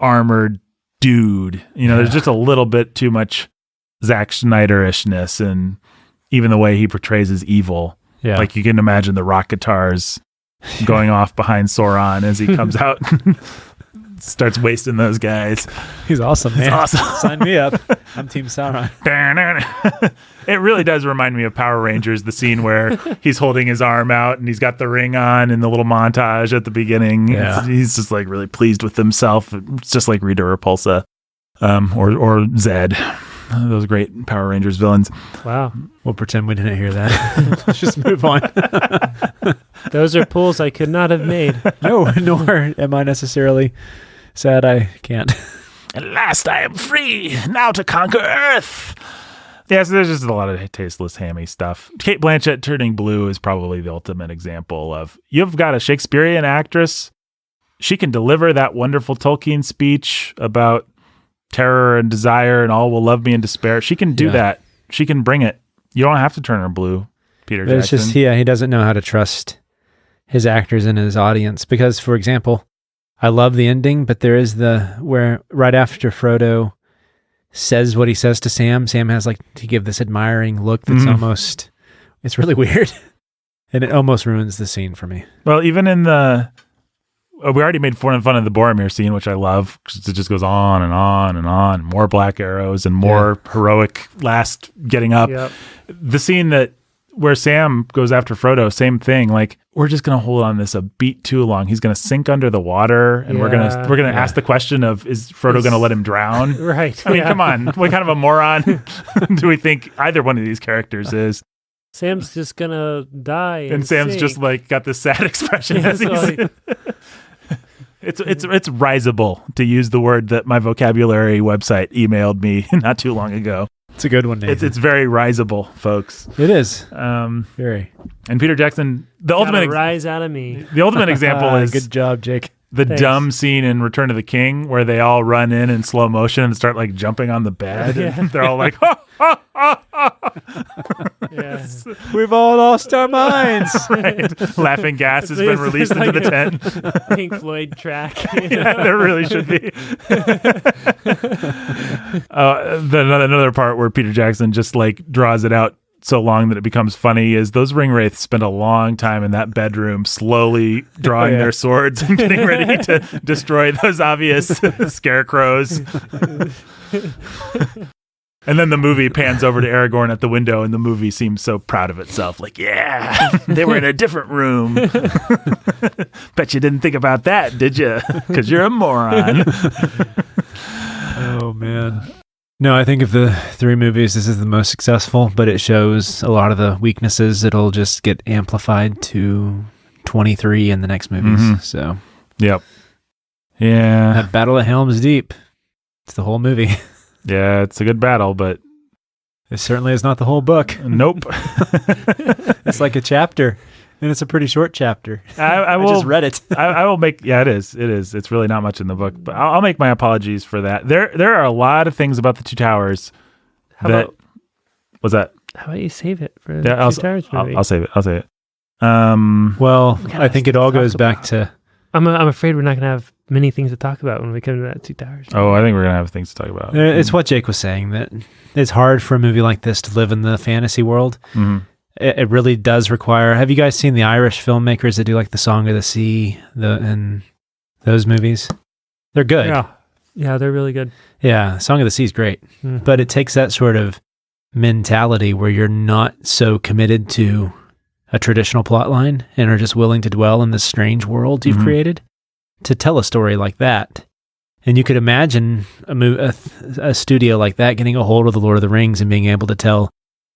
armored dude. You know, there's just a little bit too much Zack Snyder-ishness, and even the way he portrays his evil. Yeah. Like you can imagine the rock guitars going off behind Sauron as he comes out. starts wasting those guys. He's awesome, man. He's awesome. Sign me up. I'm Team Sauron. It really does remind me of Power Rangers, the scene where he's holding his arm out and he's got the ring on in the little montage at the beginning. Yeah. He's just like really pleased with himself. It's just like Rita Repulsa or Zed. Those great Power Rangers villains. Wow. We'll pretend we didn't hear that. Let's just move on. Those are pulls I could not have made. No, nor am I necessarily sad I can't. At last I am free, now to conquer Earth. Yeah, so there's just a lot of tasteless, hammy stuff. Cate Blanchett turning blue is probably the ultimate example of, you've got a Shakespearean actress. She can deliver that wonderful Tolkien speech about terror and desire and all will love me in despair. She can do that. She can bring it. You don't have to turn her blue, Peter Jackson. It's just, he doesn't know how to trust his actors and his audience. Because, for example, I love the ending, but there is where right after Frodo says what he says to Sam has like to give this admiring look that's almost, it's really weird. And it almost ruins the scene for me. Well, even in we already made fun of the Boromir scene, which I love, because it just goes on and on and on. More black arrows and more heroic last getting up. Yep. The scene where Sam goes after Frodo, same thing. Like, we're just gonna hold on this a beat too long. He's gonna sink under the water, and we're gonna ask the question of, is Frodo gonna let him drown? Right. I mean, come on, what kind of a moron do we think either one of these characters is? Sam's just gonna die, And Sam's sink. just like got this sad expression. Yeah, as he's, like- It's risible, to use the word that my vocabulary website emailed me not too long ago. It's a good one, Nathan. It's very risible, folks. It is. Very. And Peter Jackson, the Gotta ultimate rise out of me. the ultimate example is good job, Jake. the Thanks. dumb scene in Return of the King where they all run in slow motion and start like jumping on the bed. Yeah. And they're all like, ha, ha, ha, ha. Yeah. We've all lost our minds. Right. Laughing gas has been released into the tent. Pink Floyd track. Yeah, there really should be. Another part where Peter Jackson just like draws it out so long that it becomes funny is those ring wraiths spend a long time in that bedroom slowly drawing their swords and getting ready to destroy those obvious scarecrows. And then the movie pans over to Aragorn at the window, and the movie seems so proud of itself. Like, yeah, they were in a different room. Bet you didn't think about that, did you? Because you're a moron. Oh, man. No, I think of the three movies, this is the most successful, but it shows a lot of the weaknesses. It'll just get amplified to 23 in the next movies. Mhm. So, Yep. Yeah. that Battle at Helm's Deep, it's the whole movie. Yeah, it's a good battle, but It certainly is not the whole book. nope. It's like a chapter, and it's a pretty short chapter. I I will just read it. I will make. Yeah, it is. It is. It's really not much in the book, but I'll make my apologies for that. There are a lot of things about the Two Towers. Was that? How about you save it for the Yeah, Two Towers movie? I'll save it. I'll save it. Well, We got I think it all to talk goes back about. to I'm afraid we're not going to have many things to talk about when we come to that Two Towers. Oh, I think we're gonna have things to talk about. it's what Jake was saying, that it's hard for a movie like this to live in the fantasy world. Mhm. It really does require. Have you guys seen the Irish filmmakers that do like the Song of the Sea and those movies? They're good. Yeah, they're really good. Yeah, Song of the Sea is great, Mhm. but it takes that sort of mentality where you're not so committed to a traditional plot line and are just willing to dwell in this strange world you've Mhm. created to tell a story like that. And you could imagine a studio like that getting a hold of the Lord of the Rings and being able to tell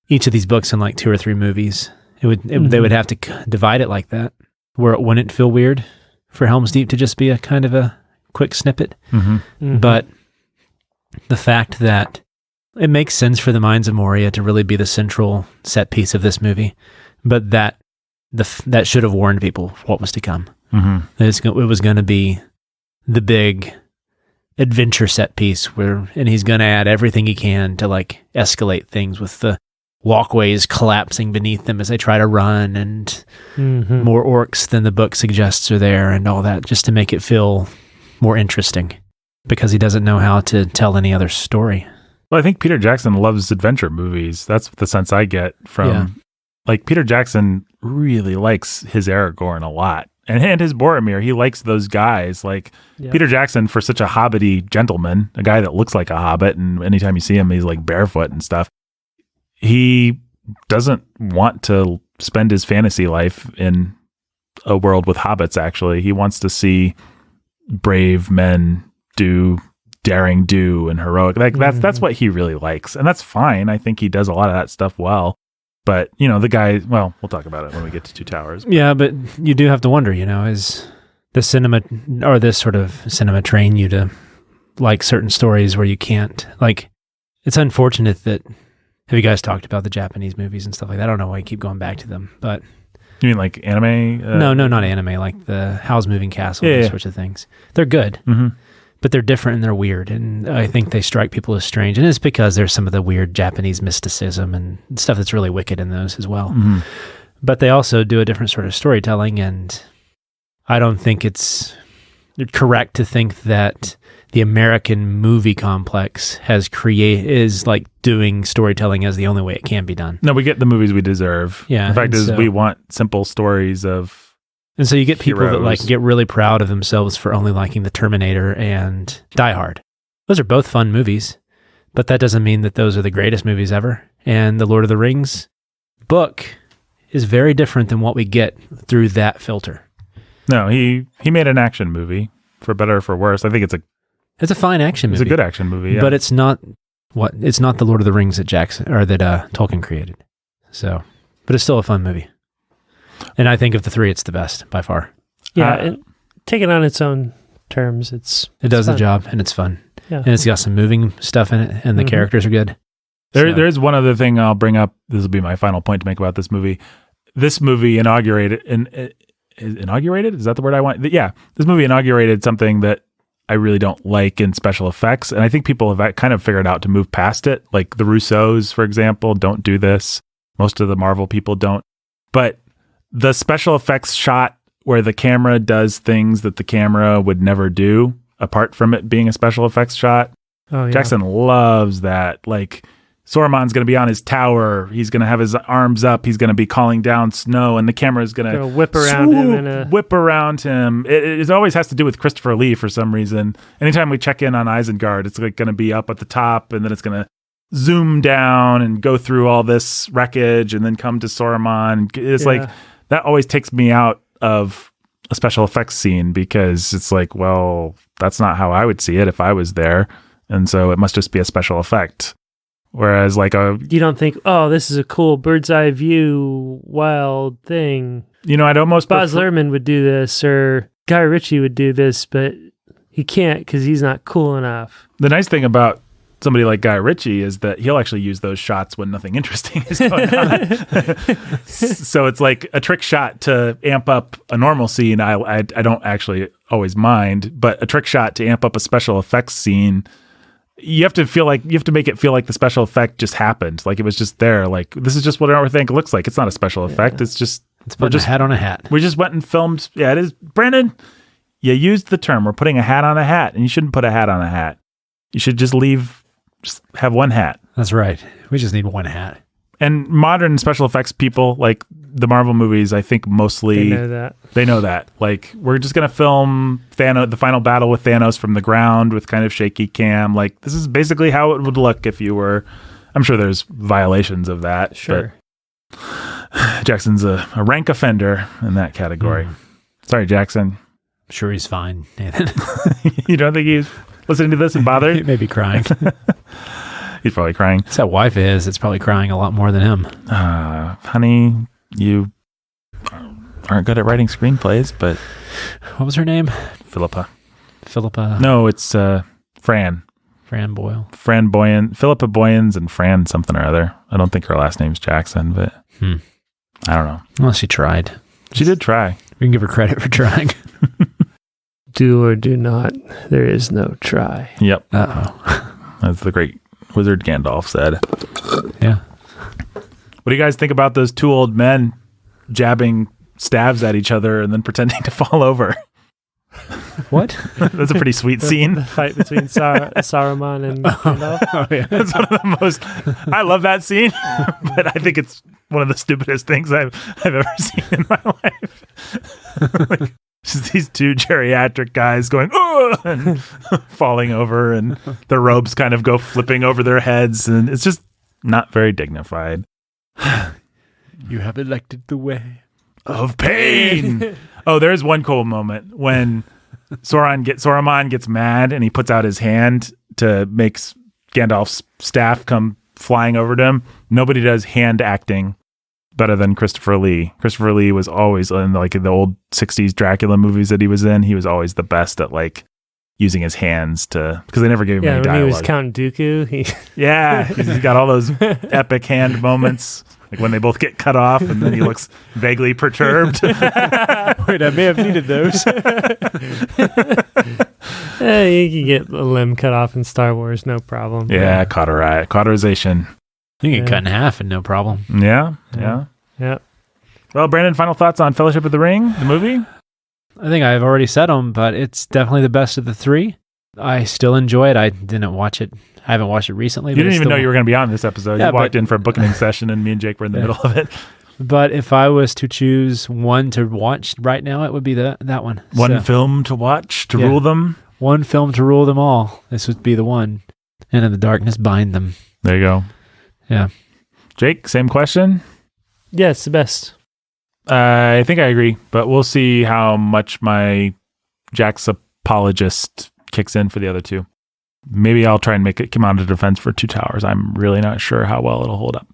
each of these books in like 2 or 3 movies. They would have to divide it like that, where it wouldn't feel weird for Helm's Deep to just be a kind of a quick snippet. Mhm. Mhm. But the fact that it makes sense for the Mines of Moria to really be the central set piece of this movie, but that should have warned people what was to come. Mhm. It was going to be the big adventure set piece and he's going to add everything he can to like escalate things with the walkways collapsing beneath them as they try to run, and Mhm. more orcs than the book suggests are there, and all that, just to make it feel more interesting, because he doesn't know how to tell any other story. Well, I think Peter Jackson loves adventure movies. That's the sense I get from. Yeah. Like, Peter Jackson really likes his Aragorn a lot. and his Boromir, he likes those guys. Like Peter Jackson, for such a hobbity gentleman, a guy that looks like a hobbit, and anytime you see him, he's like barefoot and stuff. He doesn't want to spend his fantasy life in a world with hobbits. Actually, he wants to see brave men do daring do and heroic. Like that's what he really likes, and that's fine. I think he does a lot of that stuff well. But the guy. Well, we'll talk about it when we get to Two Towers. Yeah, but you do have to wonder. Is the cinema or this sort of cinema train you to like certain stories where you can't? Like, it's unfortunate that. Have you guys talked about the Japanese movies and stuff like that? I don't know why I keep going back to them, but you mean like anime? No, not anime. Like the Howl's Moving Castle, those sorts of things. They're good, but they're different and they're weird, and I think they strike people as strange. And it's because there's some of the weird Japanese mysticism and stuff that's really wicked in those as well. But they also do a different sort of storytelling, and I don't think it's correct to think that the American movie complex is like doing storytelling as the only way it can be done. No, we get the movies we deserve. Yeah. The fact is we want simple stories of And so you get people heroes. that like get really proud of themselves for only liking The Terminator and Die Hard. Those are both fun movies, but that doesn't mean that those are the greatest movies ever. And the Lord of the Rings book is very different than what we get through that filter. No, he made an action movie, for better or for worse. I think it's a fine action movie. It's a good action movie, yeah. But it's not the Lord of the Rings that Tolkien created. So, but it's still a fun movie. And I think of the three, it's the best by far. Yeah, and take it on its own terms. It does fun. the job, and it's fun. Yeah. And it's got some moving stuff in it, and the characters are good. There's one other thing I'll bring up. This will be my final point to make about this movie. This movie inaugurated. Is that the word I want? Yeah, this movie inaugurated something that I really don't like in special effects, and I think people have kind of figured out to move past it. Like the Russos, for example, don't do this. Most of the Marvel people don't. But the special effects shot where the camera does things that the camera would never do, apart from it being a special effects shot. Oh, yeah. Jackson loves that. Like Saruman's going to be on his tower. He's going to have his arms up. He's going to be calling down snow, and the camera is going to whip around him. Whip around him. It always has to do with Christopher Lee for some reason. Anytime we check in on Isengard, it's like going to be up at the top, and then it's going to zoom down and go through all this wreckage, and then come to Saruman. It's like that always takes me out of a special effects scene because it's like, well, that's not how I would see it if I was there, and so it must just be a special effect. Whereas you don't think, oh, this is a cool bird's eye view, wild thing. I'd almost Baz Luhrmann would do this, or Guy Ritchie would do this, but he can't because he's not cool enough. The nice thing about somebody like Guy Ritchie is that he'll actually use those shots when nothing interesting is going on. So it's like a trick shot to amp up a normal scene. I don't actually always mind, but a trick shot to amp up a special effects scene. You have to make it feel like the special effect just happened. Like it was just there. Like this is just what everything looks like. It's not a special effect. It's just, a hat on a hat. We just went and filmed. Yeah, it is. Brandon, you used the term, we're putting a hat on a hat, and you shouldn't put a hat on a hat. You should just have one hat. That's right. We just need one hat. And modern special effects people, like the Marvel movies, I think mostly they know that. Like we're just gonna film the final battle with Thanos from the ground with kind of shaky cam. Like this is basically how it would look if you were. I'm sure there's violations of that. Sure. But Jackson's a rank offender in that category. Sorry, Jackson. I'm sure he's fine, Nathan. You don't think he's listening to this and bothered? He may be crying. He's probably crying. It's that wife is. It's probably crying a lot more than him. Honey, you aren't good at writing screenplays, but... What was her name? Philippa. No, it's Fran. Fran Boyle. Fran Boyan. Philippa Boyens and Fran something or other. I don't think her last name's Jackson, but I don't know. Well, she tried. She did try. We can give her credit for trying. Do or do not. There is no try. Yep. Uh-oh. That's the great wizard Gandalf said. Yeah. What do you guys think about those two old men jabbing stabs at each other and then pretending to fall over? What? That's a pretty sweet scene. The fight between Saruman and Gandalf. Oh, yeah. That's one of the most. I love that scene, but I think it's one of the stupidest things I've ever seen in my life. Like, just these two geriatric guys going and falling over, and their robes kind of go flipping over their heads, and it's just not very dignified. You have elected the way of pain. Oh, there's one cool moment when Saruman gets mad and he puts out his hand to make Gandalf's staff come flying over to him. Nobody does hand acting better than Christopher Lee. Christopher Lee was always in like the old 60s Dracula movies that he was in. He was always the best at like using his hands because they never gave him any when dialogue. he was Count Dooku, he's got all those epic hand moments, like when they both get cut off and then he looks vaguely perturbed. Wait, I may have needed those. You can get a limb cut off in Star Wars, no problem. Yeah, cauterization. You can get cut in half and no problem. Yeah. Well, Brandon, final thoughts on Fellowship of the Ring, the movie? I think I've already said them, but it's definitely the best of the three. I still enjoy it. I didn't watch it. I haven't watched it recently. You didn't even know you were going to be on this episode. Yeah, you walked in for a booking session and me and Jake were in the middle of it. But if I was to choose one to watch right now, it would be that one. One film to watch to rule them? One film to rule them all. This would be the one. And in the darkness, bind them. There you go. Yeah. Jake, same question? Yeah, it's the best. I think I agree, but we'll see how much my Jack's apologist kicks in for the other two. Maybe I'll try and make it come out of defense for Two Towers. I'm really not sure how well it'll hold up.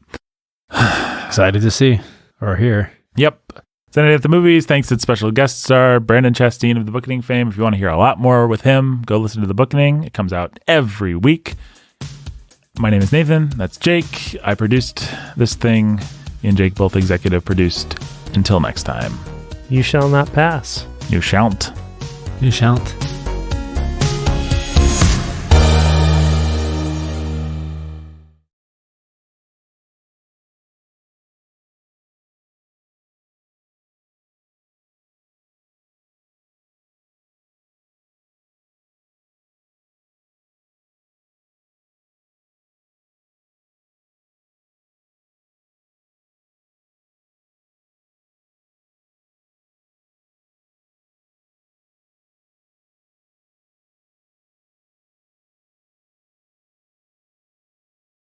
Excited to see or hear. Yep. Sanity at the Movies. Thanks to the special guest star, Brandon Chastain of the Bookening fame. If you want to hear a lot more with him, go listen to the Bookening. It comes out every week. My name is Nathan. That's Jake. I produced this thing. Me and Jake both executive produced. Until next time. You shall not pass. You shan't. You shan't.